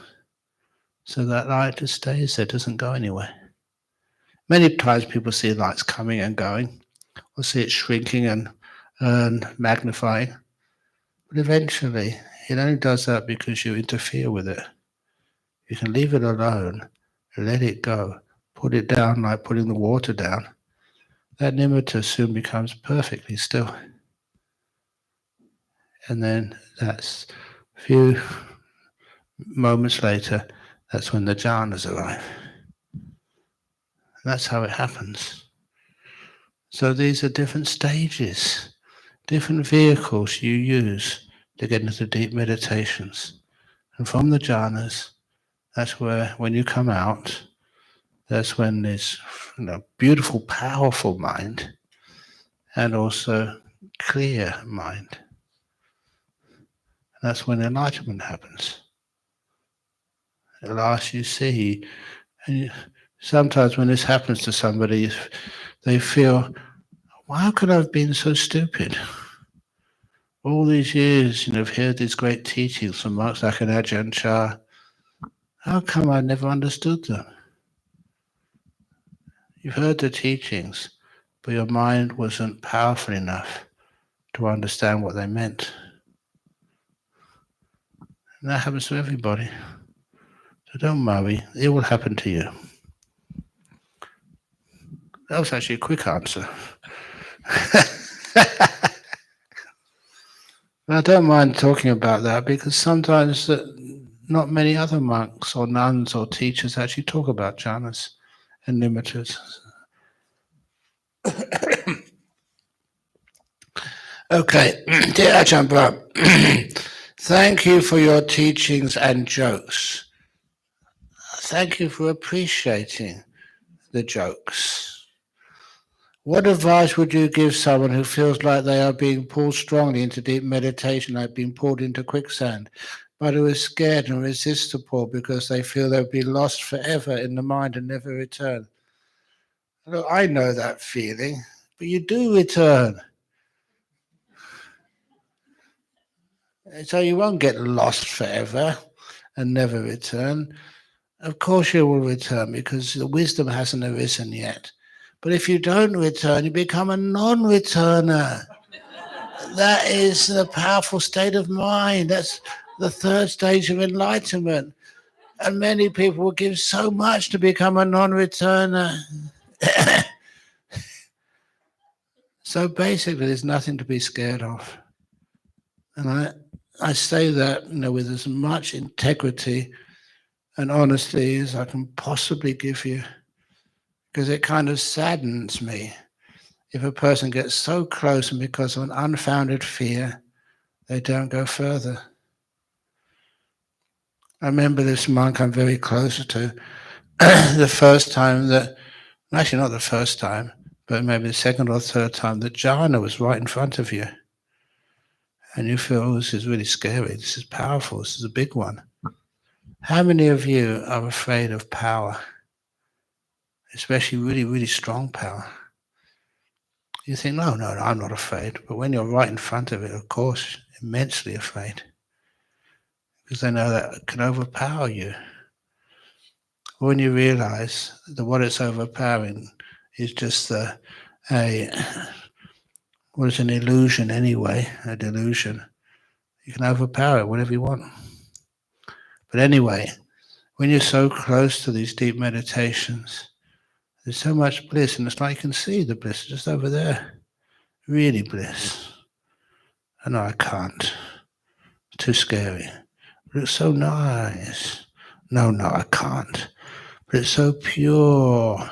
so that light just stays there, doesn't go anywhere. Many times people see lights coming and going, or see it shrinking and magnifying. But eventually, it only does that because you interfere with it. You can leave it alone, let it go, put it down like putting the water down. That nimitta soon becomes perfectly still. And then that's a few moments later, that's when the jhanas arrive. And that's how it happens. So these are different stages, different vehicles you use to get into deep meditations. And from the jhanas, that's where, when you come out, that's when this beautiful, powerful mind and also clear mind. And that's when enlightenment happens. At last you see, and sometimes when this happens to somebody, they feel, how could I have been so stupid? All these years, I've heard these great teachings from monks like an Ajahn Brahm. How come I never understood them? You've heard the teachings, but your mind wasn't powerful enough to understand what they meant. And that happens to everybody. So don't worry, it will happen to you. That was actually a quick answer. I don't mind talking about that because sometimes not many other monks or nuns or teachers actually talk about jhanas and nimittas. Okay, dear Ajahn Brahm, thank you for your teachings and jokes. Thank you for appreciating the jokes. What advice would you give someone who feels like they are being pulled strongly into deep meditation, like being pulled into quicksand, but who is scared and resists the pull because they feel they'll be lost forever in the mind and never return? Look, I know that feeling, but you do return. So you won't get lost forever and never return. Of course you will return because the wisdom hasn't arisen yet. But if you don't return, you become a non-returner. That is the powerful state of mind. That's the third stage of enlightenment. And many people will give so much to become a non-returner. So basically, there's nothing to be scared of. And I say that with as much integrity and honesty as I can possibly give you, because it kind of saddens me if a person gets so close and because of an unfounded fear, they don't go further. I remember this monk I'm very close to, the first time that, actually not the first time, but maybe the second or third time that jhana was right in front of you. And you feel, oh, this is really scary, this is powerful, this is a big one. How many of you are afraid of power? Especially really, really strong power. You think, no, I'm not afraid. But when you're right in front of it, of course, immensely afraid. Because they know that it can overpower you. When you realize that what it's overpowering is just an illusion anyway, a delusion. You can overpower it whatever you want. But anyway, when you're so close to these deep meditations, there's so much bliss, and it's like you can see the bliss just over there. Really bliss. I know I can't. Too scary. But it's so nice. No, I can't. But it's so pure.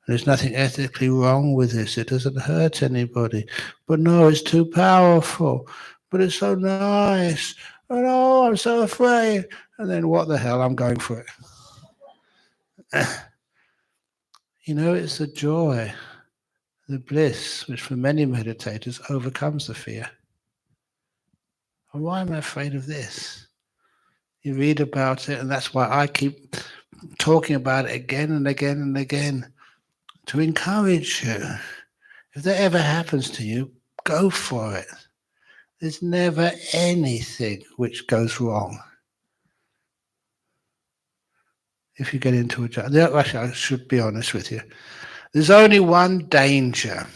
There's nothing ethically wrong with this. It doesn't hurt anybody. But no, it's too powerful. But it's so nice. And oh, I'm so afraid. And then what the hell? I'm going for it. It's the joy, the bliss, which for many meditators overcomes the fear. And why am I afraid of this? You read about it, and that's why I keep talking about it again and again and again, to encourage you. If that ever happens to you, go for it. There's never anything which goes wrong. If you get into a jhana, actually, I should be honest with you. There's only one danger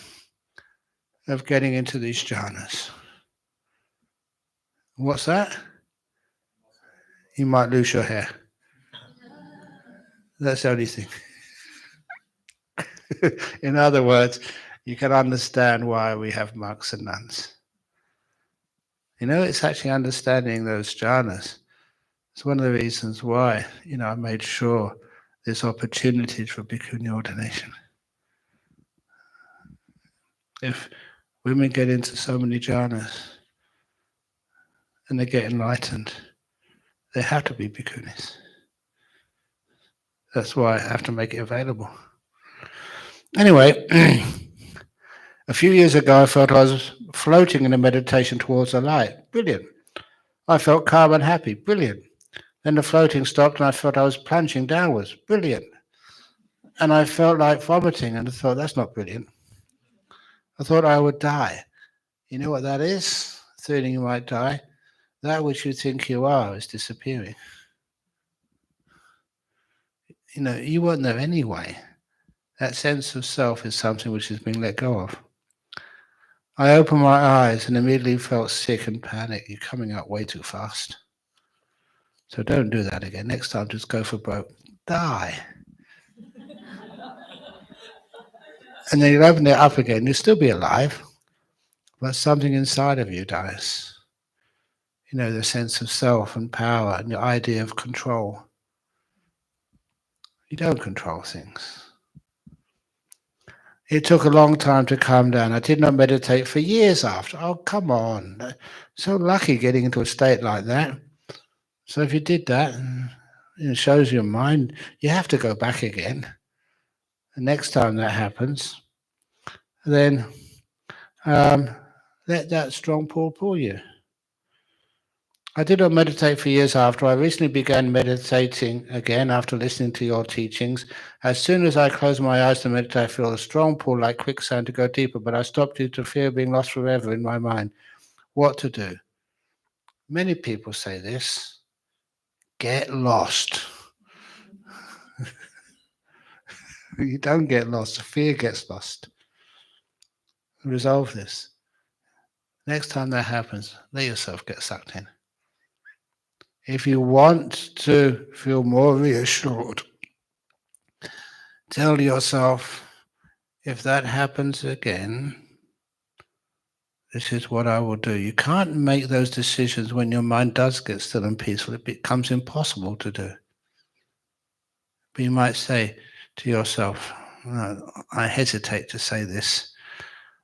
of getting into these jhanas. What's that? You might lose your hair. That's the only thing. In other words, you can understand why we have monks and nuns. It's actually understanding those jhanas. It's one of the reasons why, I made sure there's opportunities for bhikkhuni ordination. If women get into so many jhanas and they get enlightened, they have to be bhikkhunis. That's why I have to make it available. Anyway, a few years ago, I felt I was floating in a meditation towards the light. Brilliant. I felt calm and happy. Brilliant. Then the floating stopped and I felt I was plunging downwards. Brilliant. And I felt like vomiting and I thought, that's not brilliant. I thought I would die. You know what that is? Feeling you might die. That which you think you are is disappearing. You weren't there anyway. That sense of self is something which is being let go of. I opened my eyes and immediately felt sick and panic. You're coming out way too fast. So don't do that again. Next time, just go for broke. Die. And then you'll open it up again. You'll still be alive, but something inside of you dies. The sense of self and power and your idea of control. You don't control things. It took a long time to calm down. I did not meditate for years after. Oh, come on. So lucky getting into a state like that. So if you did that, it shows your mind, you have to go back again. The next time that happens, then let that strong pull you. I did not meditate for years after. I recently began meditating again after listening to your teachings. As soon as I close my eyes to meditate, I feel a strong pull like quicksand to go deeper, but I stopped due to fear of being lost forever in my mind. What to do? Many people say this. Get lost. You don't get lost. Fear gets lost. Resolve this. Next time that happens, let yourself get sucked in. If you want to feel more reassured, tell yourself, if that happens again, this is what I will do. You can't make those decisions when your mind does get still and peaceful. It becomes impossible to do. But you might say to yourself, no, I hesitate to say this.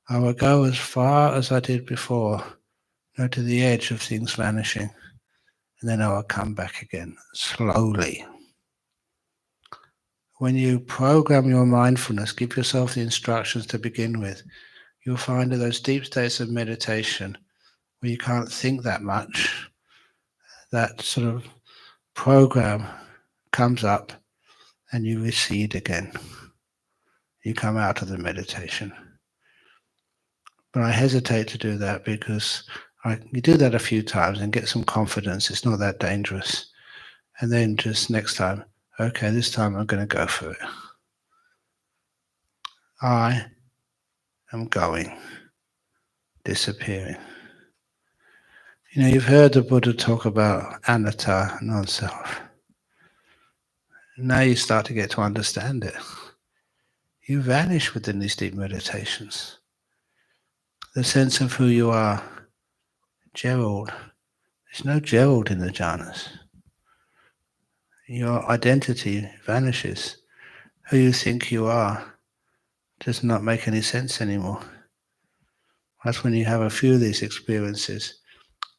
I will go as far as I did before, to the edge of things vanishing, and then I will come back again, slowly. When you program your mindfulness, give yourself the instructions to begin with, you'll find that those deep states of meditation where you can't think that much, that sort of program comes up and you recede again. You come out of the meditation. But I hesitate to do that because you do that a few times and get some confidence. It's not that dangerous. And then just next time, okay, this time I'm going to go for it. I am going, disappearing. You've heard the Buddha talk about anatta, non-self. Now you start to get to understand it. You vanish within these deep meditations. The sense of who you are. Gerald. There's no Gerald in the jhanas. Your identity vanishes. Who you think you are does not make any sense anymore. That's when you have a few of these experiences.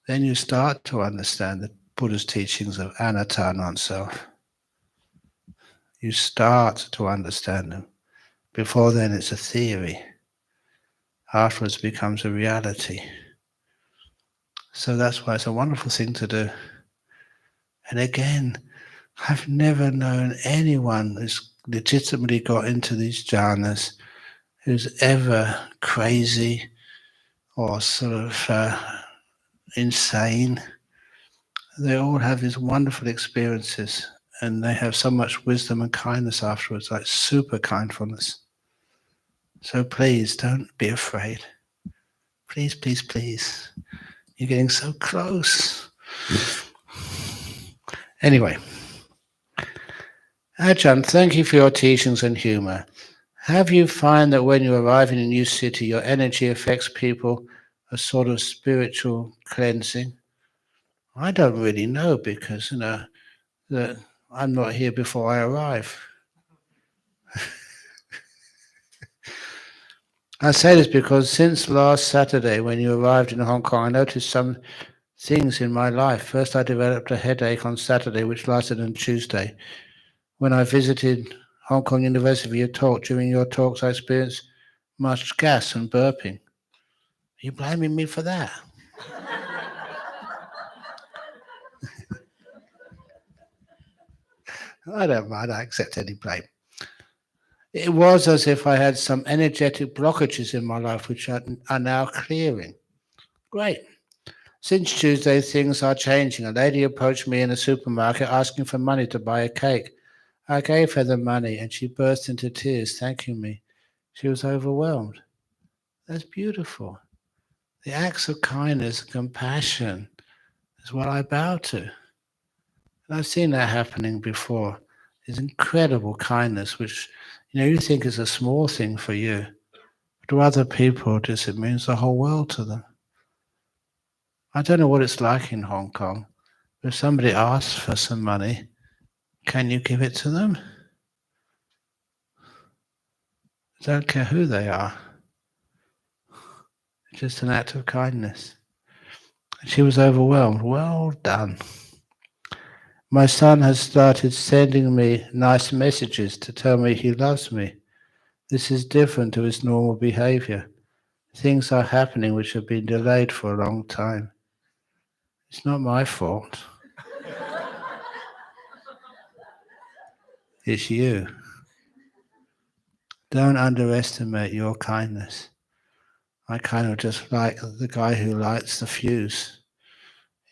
Then you start to understand the Buddha's teachings of anatta, non-self. You start to understand them. Before then it's a theory. Afterwards it becomes a reality. So that's why it's a wonderful thing to do. And again, I've never known anyone who's legitimately got into these jhanas who's ever crazy or sort of insane. They all have these wonderful experiences and they have so much wisdom and kindness afterwards, like super kindfulness. So please don't be afraid. Please, please, please. You're getting so close. Anyway, Ajahn, thank you for your teachings and humor. Have you found that when you arrive in a new city, your energy affects people a sort of spiritual cleansing? I don't really know because, that I'm not here before I arrive. I say this because since last Saturday when you arrived in Hong Kong, I noticed some things in my life. First, I developed a headache on Saturday, which lasted on Tuesday. When I visited Hong Kong University for your talk, during your talks, I experienced much gas and burping. Are you blaming me for that? I don't mind. I accept any blame. It was as if I had some energetic blockages in my life, which are now clearing. Great. Since Tuesday, things are changing. A lady approached me in a supermarket asking for money to buy a cake. I gave her the money and she burst into tears, thanking me. She was overwhelmed. That's beautiful. The acts of kindness and compassion is what I bow to. And I've seen that happening before. There's incredible kindness, which you think is a small thing for you. But to other people, it means the whole world to them. I don't know what it's like in Hong Kong. If somebody asks for some money, can you give it to them? I don't care who they are. It's just an act of kindness. She was overwhelmed. Well done. My son has started sending me nice messages to tell me he loves me. This is different to his normal behavior. Things are happening which have been delayed for a long time. It's not my fault. It's you. Don't underestimate your kindness. I kind of just like the guy who lights the fuse.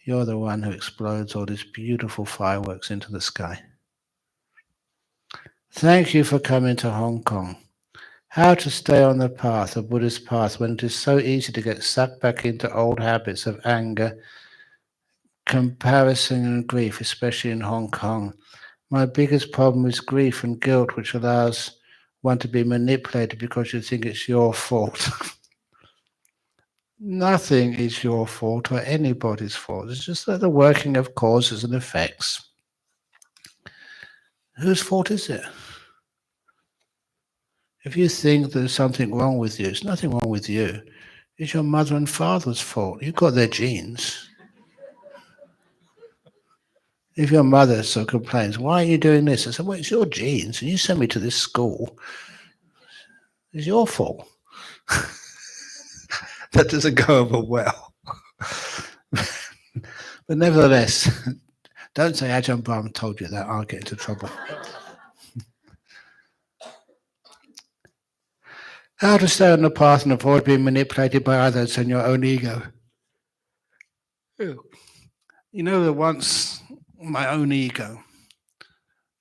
You're the one who explodes all these beautiful fireworks into the sky. Thank you for coming to Hong Kong. How to stay on the path, the Buddhist path, when it is so easy to get sucked back into old habits of anger, comparison, and grief, especially in Hong Kong. My biggest problem is grief and guilt, which allows one to be manipulated because you think it's your fault. Nothing is your fault or anybody's fault. It's just the working of causes and effects. Whose fault is it? If you think there's something wrong with you, it's nothing wrong with you. It's your mother and father's fault. You've got their genes. If your mother so complains, why are you doing this? I said, well, it's your genes, and you sent me to this school. It's your fault. That doesn't go over well. But nevertheless, don't say Ajahn Brahm told you that. I'll get into trouble. How to stay on the path and avoid being manipulated by others and your own ego. Once my own ego.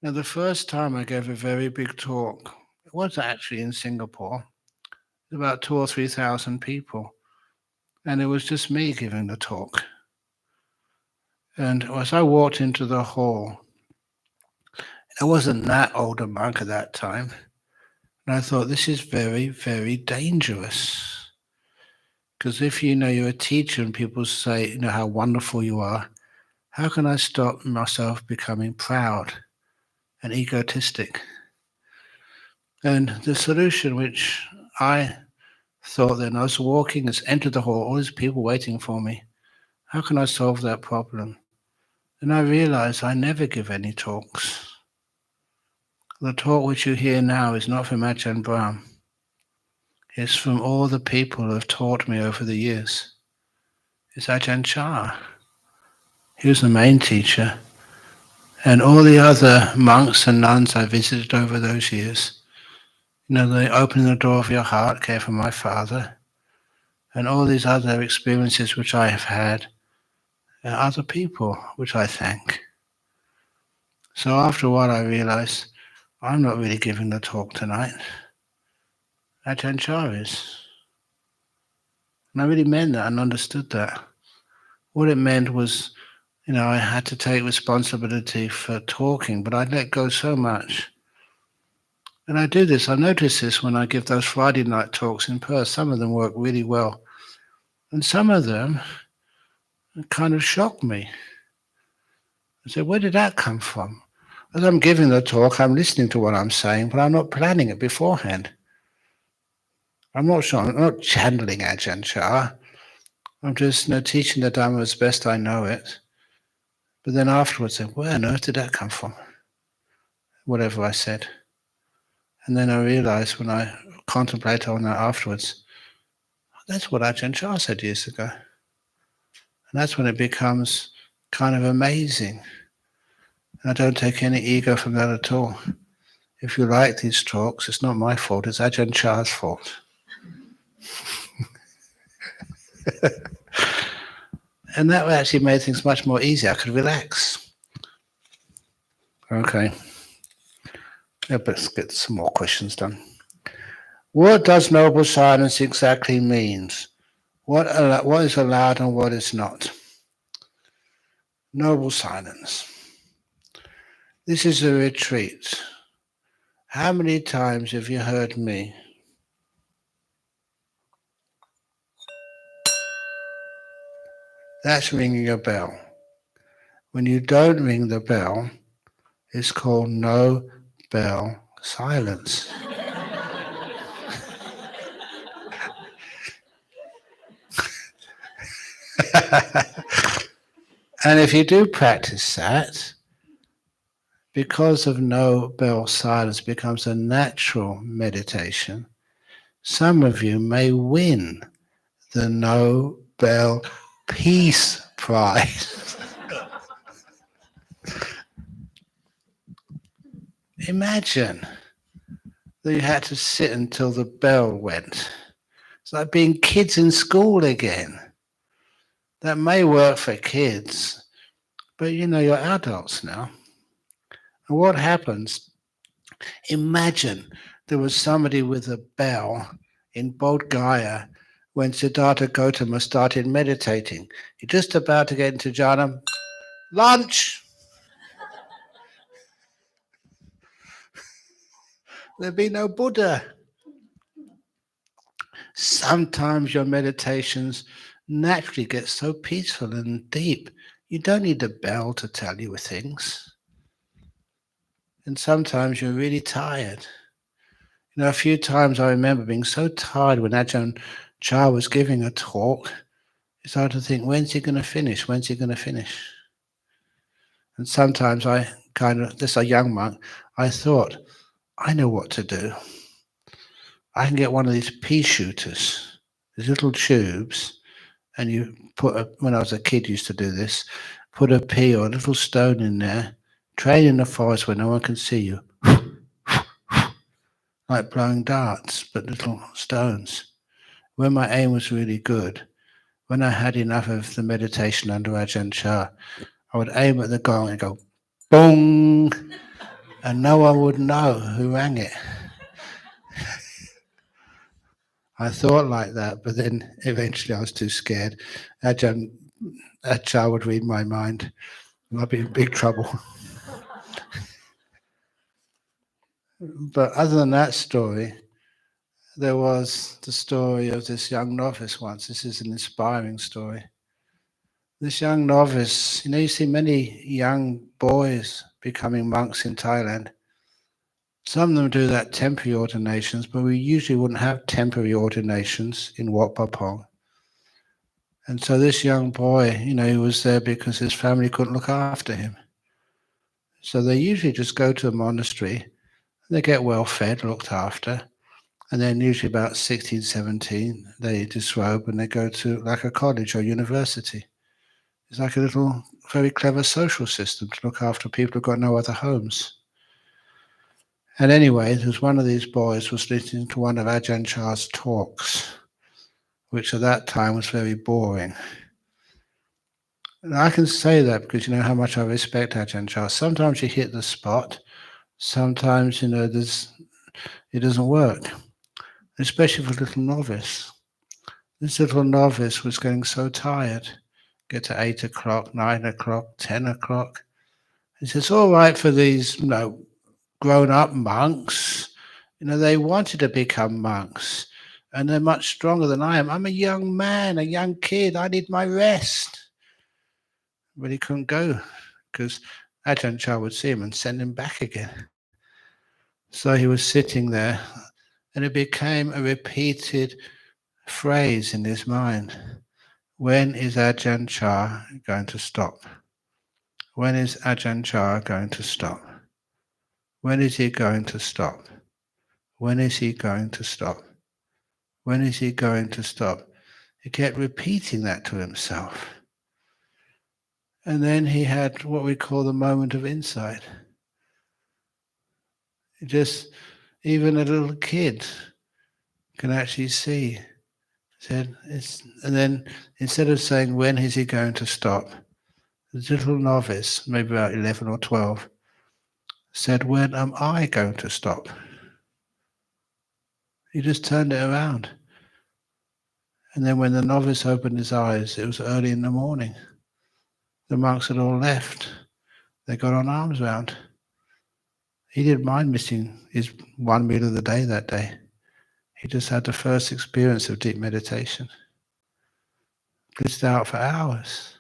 Now, the first time I gave a very big talk, it was actually in Singapore. About 2,000 or 3,000 people. And it was just me giving the talk. And as I walked into the hall, I wasn't that old a monk at that time. And I thought, this is very, very dangerous. Because if you're a teacher and people say, how wonderful you are, how can I stop myself becoming proud and egotistic? And the solution which I thought then, I was walking, as entered the hall, all these people waiting for me. How can I solve that problem? And I realized I never give any talks. The talk which you hear now is not from Ajahn Brahm. It's from all the people who have taught me over the years. It's Ajahn Chah. He was the main teacher. And all the other monks and nuns I visited over those years, the opening the door of your heart came from my father. And all these other experiences which I have had are other people which I thank. So after a while I realized I'm not really giving the talk tonight. Ajahn Chah is. And I really meant that and understood that. What it meant was, I had to take responsibility for talking, but I let go so much. And I do this, I notice this when I give those Friday night talks in Perth. Some of them work really well. And some of them kind of shocked me. I said, where did that come from? As I'm giving the talk, I'm listening to what I'm saying, but I'm not planning it beforehand. I'm not sure. I'm not channeling Ajahn Chah. I'm just teaching the Dhamma as best I know it. But then afterwards, I said, where on earth did that come from? Whatever I said. And then I realized when I contemplated on that afterwards, that's what Ajahn Chah said years ago. And that's when it becomes kind of amazing. And I don't take any ego from that at all. If you like these talks, it's not my fault, it's Ajahn Chah's fault. And that actually made things much more easy. I could relax. Okay. Let's get some more questions done. What does noble silence exactly mean? What is allowed and what is not? Noble silence. This is a retreat. How many times have you heard me? That's ringing a bell. When you don't ring the bell, it's called no bell silence. And if you do practice that, because of no bell silence becomes a natural meditation, some of you may win the no bell peace prize. Imagine that you had to sit until the bell went. It's like being kids in school again. That may work for kids, but you're adults now. And what happens? Imagine there was somebody with a bell in Bodh Gaya when Siddhartha Gautama started meditating. You're just about to get into jhana. Lunch! There'd be no Buddha. Sometimes your meditations naturally get so peaceful and deep. You don't need a bell to tell you things. And sometimes you're really tired. A few times I remember being so tired when Ajahn Chah was giving a talk. I started to think, when's he going to finish? When's he going to finish? And sometimes this a young monk, I thought, I know what to do. I can get one of these pea shooters, these little tubes, and you when I was a kid used to do this, put a pea or a little stone in there, train in the forest where no one can see you, like blowing darts, but little stones. When my aim was really good, when I had enough of the meditation under Ajahn Chah, I would aim at the gong and go, boom, and no one would know who rang it. I thought like that, but then eventually I was too scared. Ajahn Chah would read my mind, and I'd be in big trouble. But other than that story, there was the story of this young novice once. This is an inspiring story. This young novice, you see many young boys becoming monks in Thailand. Some of them do that temporary ordinations, but we usually wouldn't have temporary ordinations in Wat Pah Pong. And so this young boy, he was there because his family couldn't look after him. So they usually just go to a monastery, they get well fed, looked after, and then usually about 16, 17, they disrobe and they go to like a college or university. It's like a little, very clever social system to look after people who've got no other homes. And anyway, there was one of these boys was listening to one of Ajahn Chah's talks, which at that time was very boring. And I can say that because you know how much I respect Ajahn Chah. Sometimes you hit the spot, sometimes it doesn't work, especially for a little novice. This little novice was getting so tired. Get to 8 o'clock, 9 o'clock, 10 o'clock. He says, all right for these, grown-up monks. They wanted to become monks. And they're much stronger than I am. I'm a young man, a young kid. I need my rest. But he couldn't go because Ajahn Chah would see him and send him back again. So he was sitting there, and it became a repeated phrase in his mind. When is Ajahn Chah going to stop? When is Ajahn Chah going to stop? When is he going to stop? When is he going to stop? When is he going to stop? He kept repeating that to himself. And then he had what we call the moment of insight. Just even a little kid can actually see. And then instead of saying, when is he going to stop? The little novice, maybe about 11 or 12, said, when am I going to stop? He just turned it around. And then when the novice opened his eyes, it was early in the morning. The monks had all left. They got on arms round. He didn't mind missing his one meal of the day that day. He just had the first experience of deep meditation. Blissed out for hours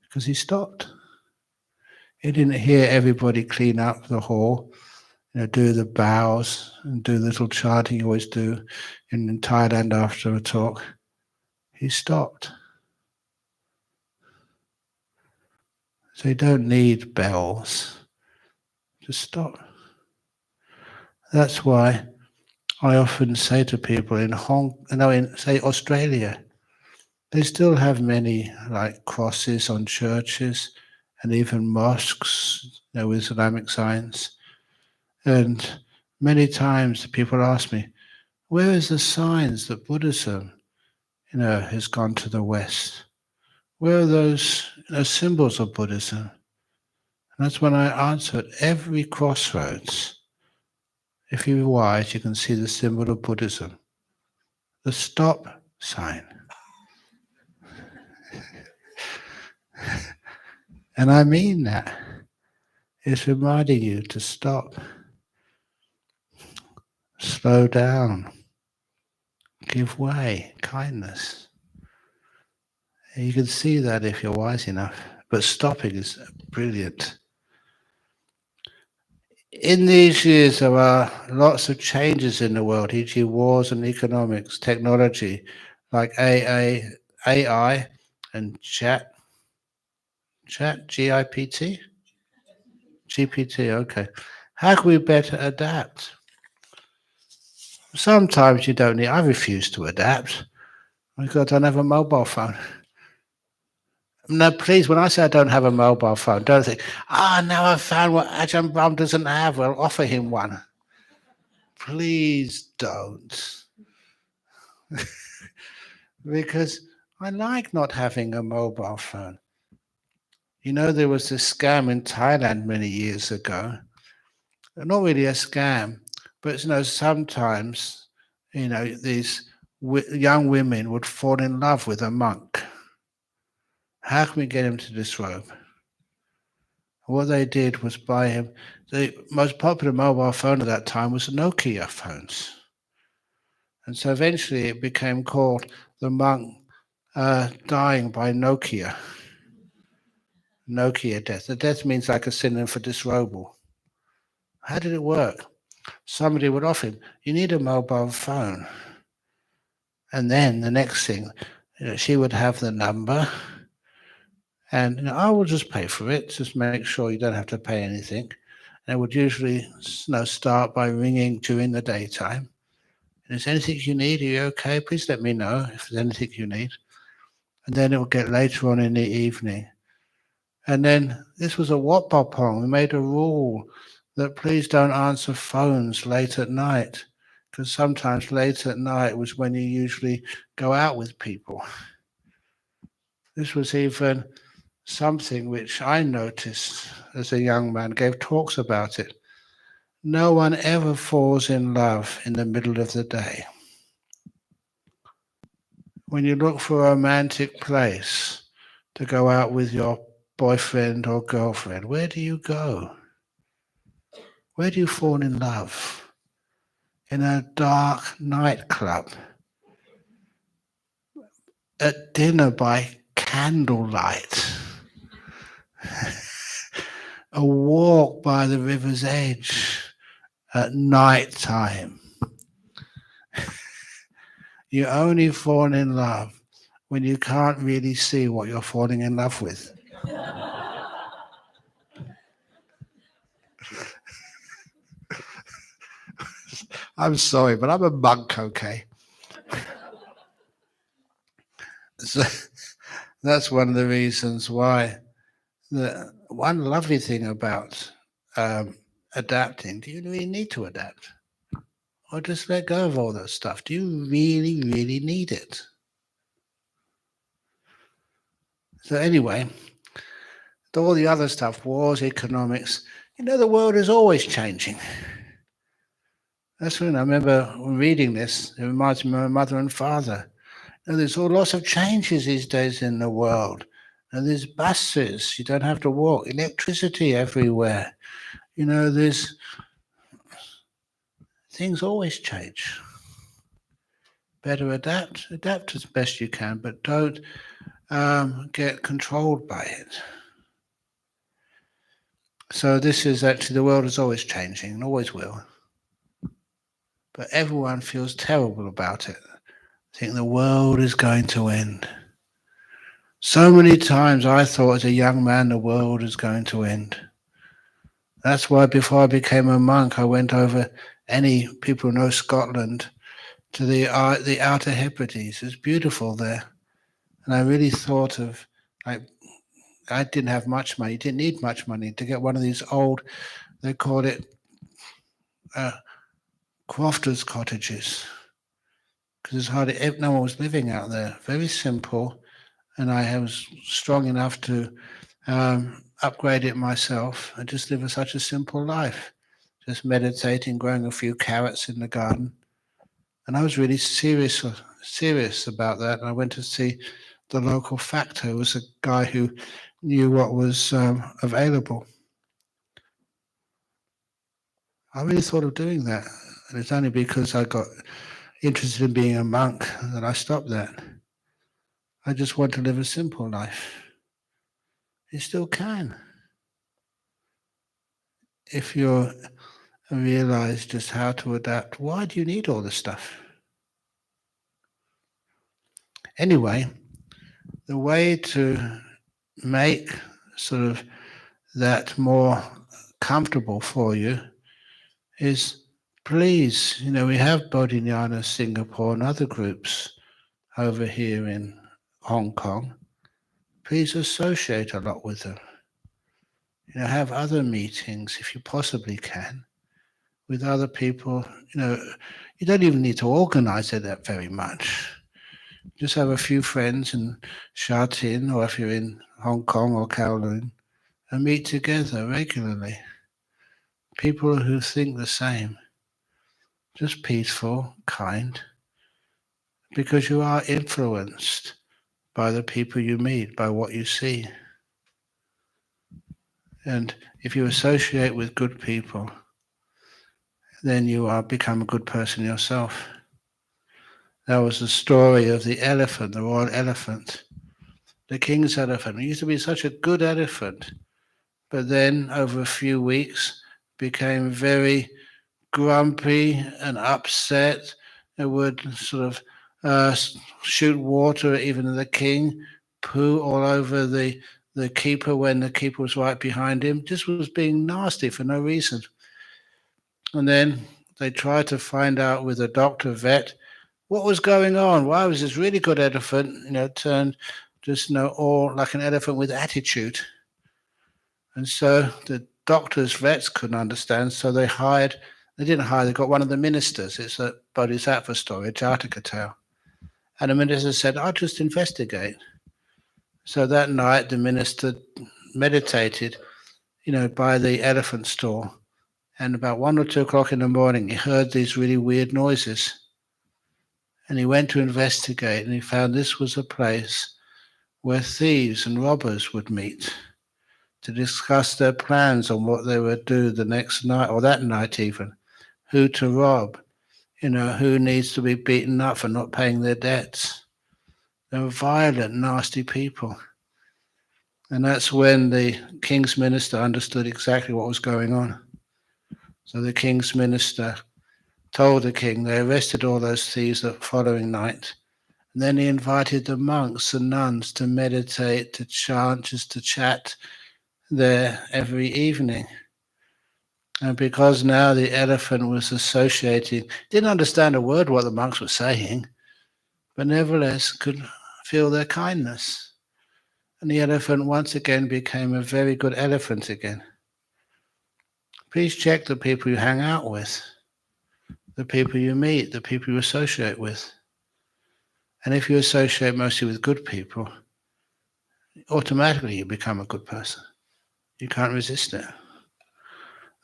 because he stopped. He didn't hear everybody clean up the hall, do the bows and do the little chanting you always do in Thailand after a talk. He stopped. So you don't need bells. Just stop. That's why I often say to people in say Australia, they still have many like crosses on churches and even mosques, with Islamic signs. And many times people ask me, where is the signs that Buddhism, has gone to the West? Where are those symbols of Buddhism? And that's when I answer at every crossroads. If you're wise, you can see the symbol of Buddhism, the stop sign. And I mean that. It's reminding you to stop, slow down, give way, kindness. And you can see that if you're wise enough, but stopping is brilliant. In these years, there are lots of changes in the world, e.g. wars and economics, technology, like AI and chat, G-I-P-T? GPT, okay. How can we better adapt? Sometimes you don't need, I refuse to adapt because I don't have a mobile phone. No, please, when I say I don't have a mobile phone, don't think, now I've found what Ajahn Brahm doesn't have, we'll offer him one. Please don't. Because I like not having a mobile phone. There was this scam in Thailand many years ago. Not really a scam, but sometimes, these young women would fall in love with a monk. How can we get him to disrobe? What they did was buy him, the most popular mobile phone at that time was Nokia phones. And so eventually it became called the monk dying by Nokia. Nokia death. The death means like a synonym for disrobal. How did it work? Somebody would offer him, you need a mobile phone. And then the next thing, she would have the number, and I will just pay for it. Just make sure you don't have to pay anything. And it would usually start by ringing during the daytime. And is there anything you need? Are you okay? Please let me know if there's anything you need. And then it will get later on in the evening. And then this was a Wat Pah Pong. We made a rule that please don't answer phones late at night, because sometimes late at night was when you usually go out with people. This was even something which I noticed as a young man, gave talks about it. No one ever falls in love in the middle of the day. When you look for a romantic place to go out with your boyfriend or girlfriend, where do you go? Where do you fall in love? In a dark nightclub at dinner by candlelight, a walk by the river's edge at night time. You only fall in love when you can't really see what you're falling in love with. I'm sorry, but I'm a monk, okay? So that's one of the reasons why the one lovely thing about adapting, do you really need to adapt? Or just let go of all that stuff? Do you really, really need it? So anyway, all the other stuff, wars, economics, the world is always changing. That's when I remember reading this, it reminds me of my mother and father. There's all lots of changes these days in the world. And there's buses, you don't have to walk, electricity everywhere. There's things always change. Better adapt as best you can, but don't get controlled by it. So this is actually, the world is always changing and always will. But everyone feels terrible about it. Think the world is going to end. So many times I thought as a young man the world is going to end. That's why before I became a monk, I went over, any people who know Scotland, to the Outer Hebrides. It's beautiful there. And I really thought of, like, I didn't have much money, didn't need much money to get one of these old, they call it crofters' cottages. Because there's hardly, no one was living out there. Very simple. And I was strong enough to upgrade it myself and just live such a simple life. Just meditating, growing a few carrots in the garden. And I was really serious about that. And I went to see the local factor. It was a guy who knew what was available. I really thought of doing that. And it's only because I got interested in being a monk that I stopped that. I just want to live a simple life. You still can. If you realize just how to adapt, why do you need all this stuff? Anyway, the way to make sort of that more comfortable for you is, please, we have Bodhinyana Singapore and other groups over here in Hong Kong. Please associate a lot with them. Have other meetings if you possibly can with other people. You don't even need to organize it that very much. Just have a few friends in Sha Tin, or if you're in Hong Kong or Kowloon, and meet together regularly. People who think the same. Just peaceful, kind, because you are influenced by the people you meet, by what you see. And if you associate with good people, then you become a good person yourself. That was the story of the elephant, the royal elephant, the king's elephant. It used to be such a good elephant, but then over a few weeks became very grumpy and upset. It would sort of shoot water at even the king, poo all over the keeper when the keeper was right behind him. Just was being nasty for no reason. And then they tried to find out with a doctor, vet, what was going on. Why was this really good elephant, turned just, all like an elephant with attitude? And so the doctors, vets couldn't understand, so they got one of the ministers. It's a bodhisattva story, a Jataka tale. And the minister said, I'll just investigate. So that night the minister meditated, by the elephant stall. And about 1 or 2 o'clock in the morning, he heard these really weird noises. And he went to investigate, and he found this was a place where thieves and robbers would meet to discuss their plans on what they would do the next night, or that night even, who to rob, who needs to be beaten up for not paying their debts. They were violent, nasty people. And that's when the king's minister understood exactly what was going on. So the king's minister told the king, they arrested all those thieves the following night. And then he invited the monks and nuns to meditate, to chant, just to chat there every evening. And because now the elephant was associating, didn't understand a word what the monks were saying, but nevertheless could feel their kindness. And the elephant once again became a very good elephant again. Please check the people you hang out with, the people you meet, the people you associate with. And if you associate mostly with good people, automatically you become a good person. You can't resist it.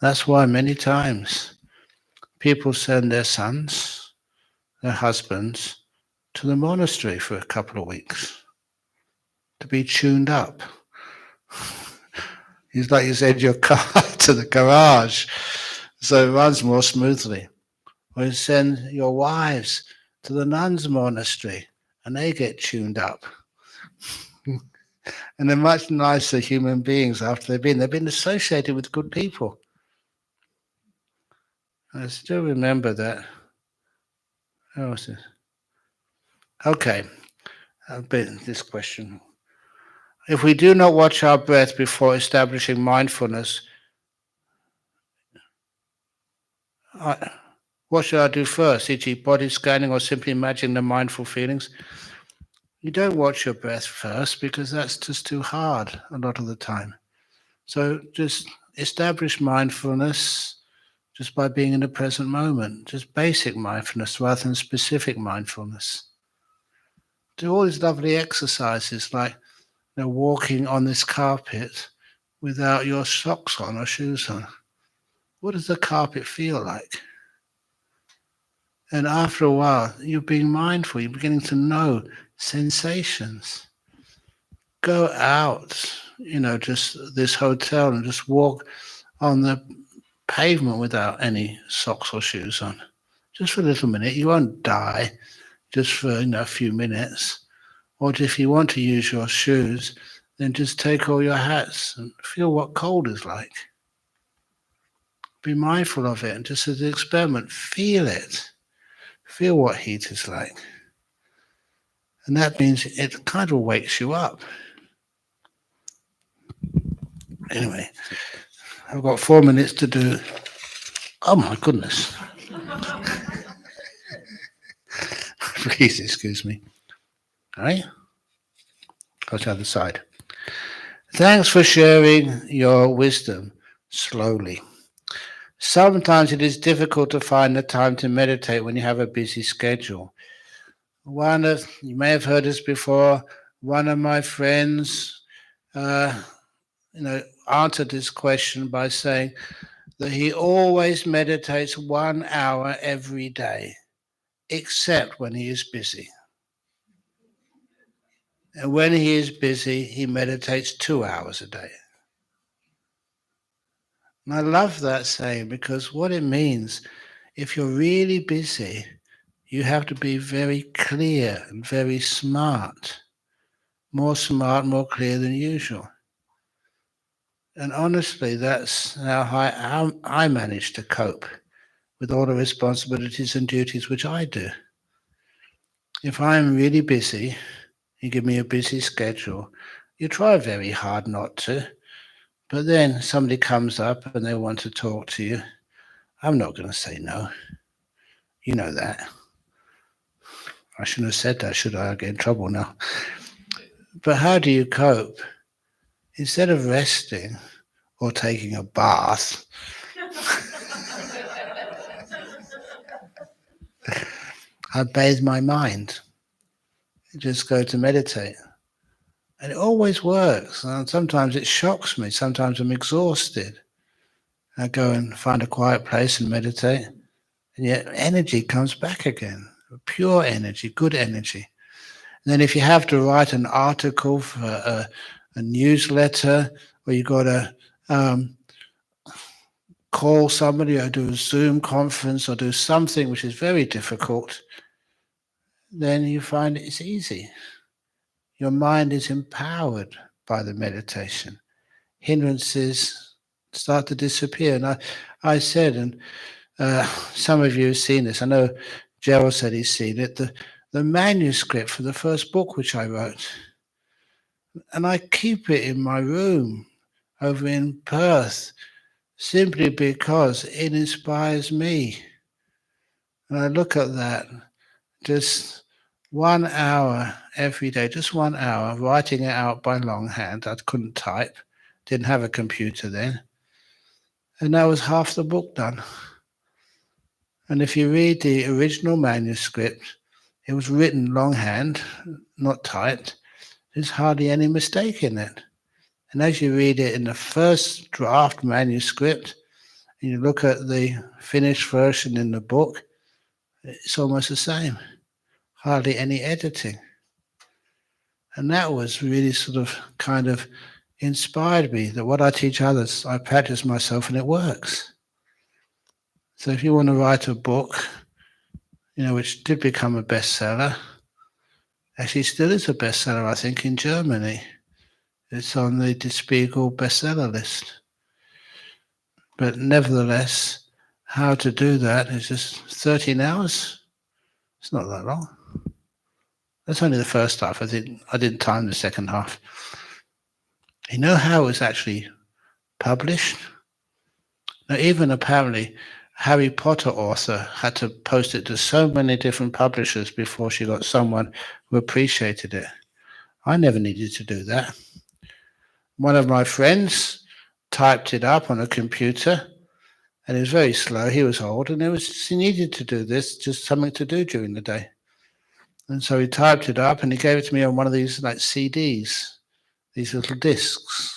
That's why many times people send their sons, their husbands, to the monastery for a couple of weeks to be tuned up. It's like you send your car to the garage so it runs more smoothly. Or you send your wives to the nuns' monastery and they get tuned up. And they're much nicer human beings after they've been associated with good people. I still remember that. How was it? Okay, a bit this question. If we do not watch our breath before establishing mindfulness, what should I do first? E.g., body scanning or simply imagining the mindful feelings? You don't watch your breath first because that's just too hard a lot of the time. So just establish mindfulness just by being in the present moment, just basic mindfulness rather than specific mindfulness. Do all these lovely exercises like walking on this carpet without your socks on or shoes on. What does the carpet feel like? And after a while, you're being mindful, you're beginning to know sensations. Go out, just this hotel and just walk on the pavement without any socks or shoes on. Just for a little minute. You won't die just for a few minutes. Or if you want to use your shoes, then just take all your hats and feel what cold is like. Be mindful of it and just as an experiment, feel it. Feel what heat is like. And that means it kind of wakes you up. Anyway, I've got 4 minutes to do. Oh my goodness. Please excuse me. All right? Go to the other side. Thanks for sharing your wisdom slowly. Sometimes it is difficult to find the time to meditate when you have a busy schedule. You may have heard this before, one of my friends answered this question by saying that he always meditates 1 hour every day, except when he is busy. And when he is busy, he meditates 2 hours a day. And I love that saying because what it means, if you're really busy, you have to be very clear and very smart, more clear than usual. And honestly, that's how I manage to cope with all the responsibilities and duties which I do. If I'm really busy, you give me a busy schedule, you try very hard not to, but then somebody comes up and they want to talk to you. I'm not going to say no. You know that. I shouldn't have said that, should I? I'll get in trouble now. But how do you cope? Instead of resting or taking a bath, I bathe my mind. I just go to meditate. And it always works. And sometimes it shocks me. Sometimes I'm exhausted. I go and find a quiet place and meditate. And yet energy comes back again. Pure energy, good energy. And then if you have to write an article for a newsletter, or you've got to call somebody or do a Zoom conference or do something which is very difficult, then you find it's easy. your mind is empowered by the meditation. Hindrances start to disappear. And I said, and some of you have seen this. I know Gerald said he's seen it. The manuscript for the first book which I wrote, and I keep it in my room over in Perth simply because it inspires me. And I look at that, just 1 hour every day, just 1 hour, writing it out by longhand. I couldn't type, didn't have a computer then. And that was half the book done. And if you read the original manuscript, it was written longhand, not typed. There's hardly any mistake in it. And as you read it in the first draft manuscript, and you look at the finished version in the book, it's almost the same. Hardly any editing. And that was really sort of kind of inspired me that what I teach others, I practice myself and it works. So if you want to write a book, which did become a bestseller, actually still is a bestseller, I think, in Germany. It's on the Der Spiegel bestseller list. But nevertheless, how to do that is just 13 hours. It's not that long. That's only the first half. I didn't time the second half. You know how it was actually published? Now, even apparently, Harry Potter author had to post it to so many different publishers before she got someone who appreciated it. I never needed to do that. One of my friends typed it up on a computer, and it was very slow. He was old, and he needed to do this, just something to do during the day. And so he typed it up, and he gave it to me on one of these like CDs, these little discs.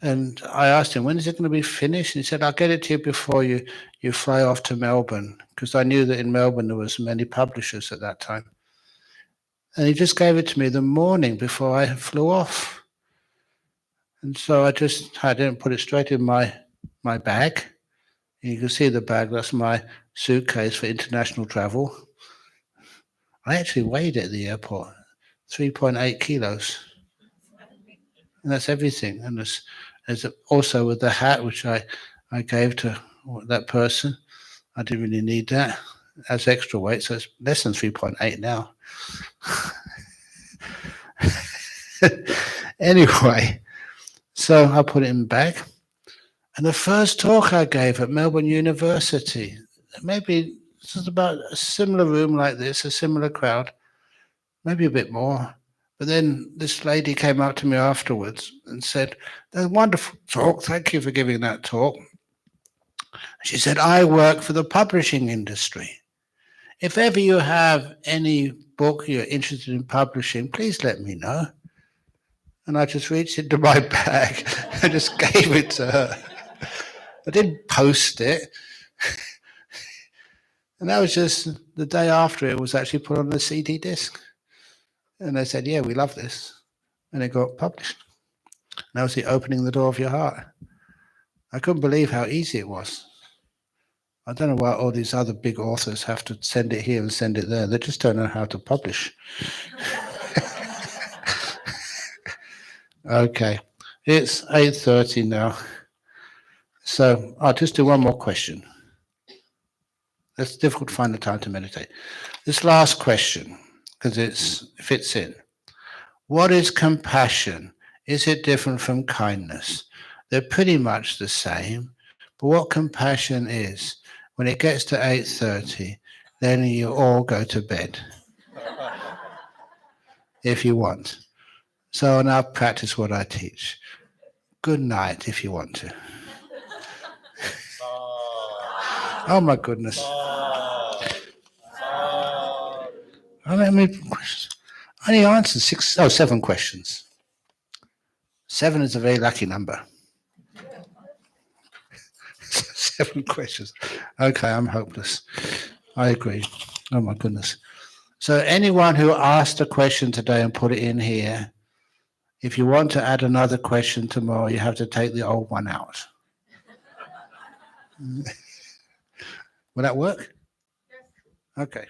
And I asked him, when is it going to be finished? And he said, I'll get it to you before you fly off to Melbourne, because I knew that in Melbourne there was many publishers at that time. And he just gave it to me the morning before I flew off. And so I didn't put it straight in my bag. You can see the bag, that's my suitcase for international travel. I actually weighed it at the airport, 3.8 kilos. And that's everything. And there's also with the hat, which I gave to that person. I didn't really need that as extra weight, so it's less than 3.8 now. Anyway, so I put it in the bag. And the first talk I gave at Melbourne University, maybe this was about a similar room like this, a similar crowd, maybe a bit more. But then this lady came up to me afterwards and said, "That's a wonderful talk. Thank you for giving that talk." She said, "I work for the publishing industry. If ever you have any book you're interested in publishing, please let me know." And I just reached into my bag and just gave it to her. I didn't post it. And that was just the day after it was actually put on the CD disc. And they said, "Yeah, we love this." And it got published. And that was the opening the door of your heart. I couldn't believe how easy it was. I don't know why all these other big authors have to send it here and send it there. They just don't know how to publish. Okay, it's 8:30 now. So I'll just do one more question. It's difficult to find the time to meditate. This last question, because it fits in. What is compassion? Is it different from kindness? They're pretty much the same, but what compassion is, when it gets to 8:30, then you all go to bed, if you want. So now practice what I teach. Good night, if you want to. Oh my goodness. How many questions? I only answered 7 questions. 7 is a very lucky number. 7 questions. Okay, I'm hopeless. I agree. Oh my goodness. So anyone who asked a question today and put it in here, if you want to add another question tomorrow, you have to take the old one out. Will that work? Yes. Okay.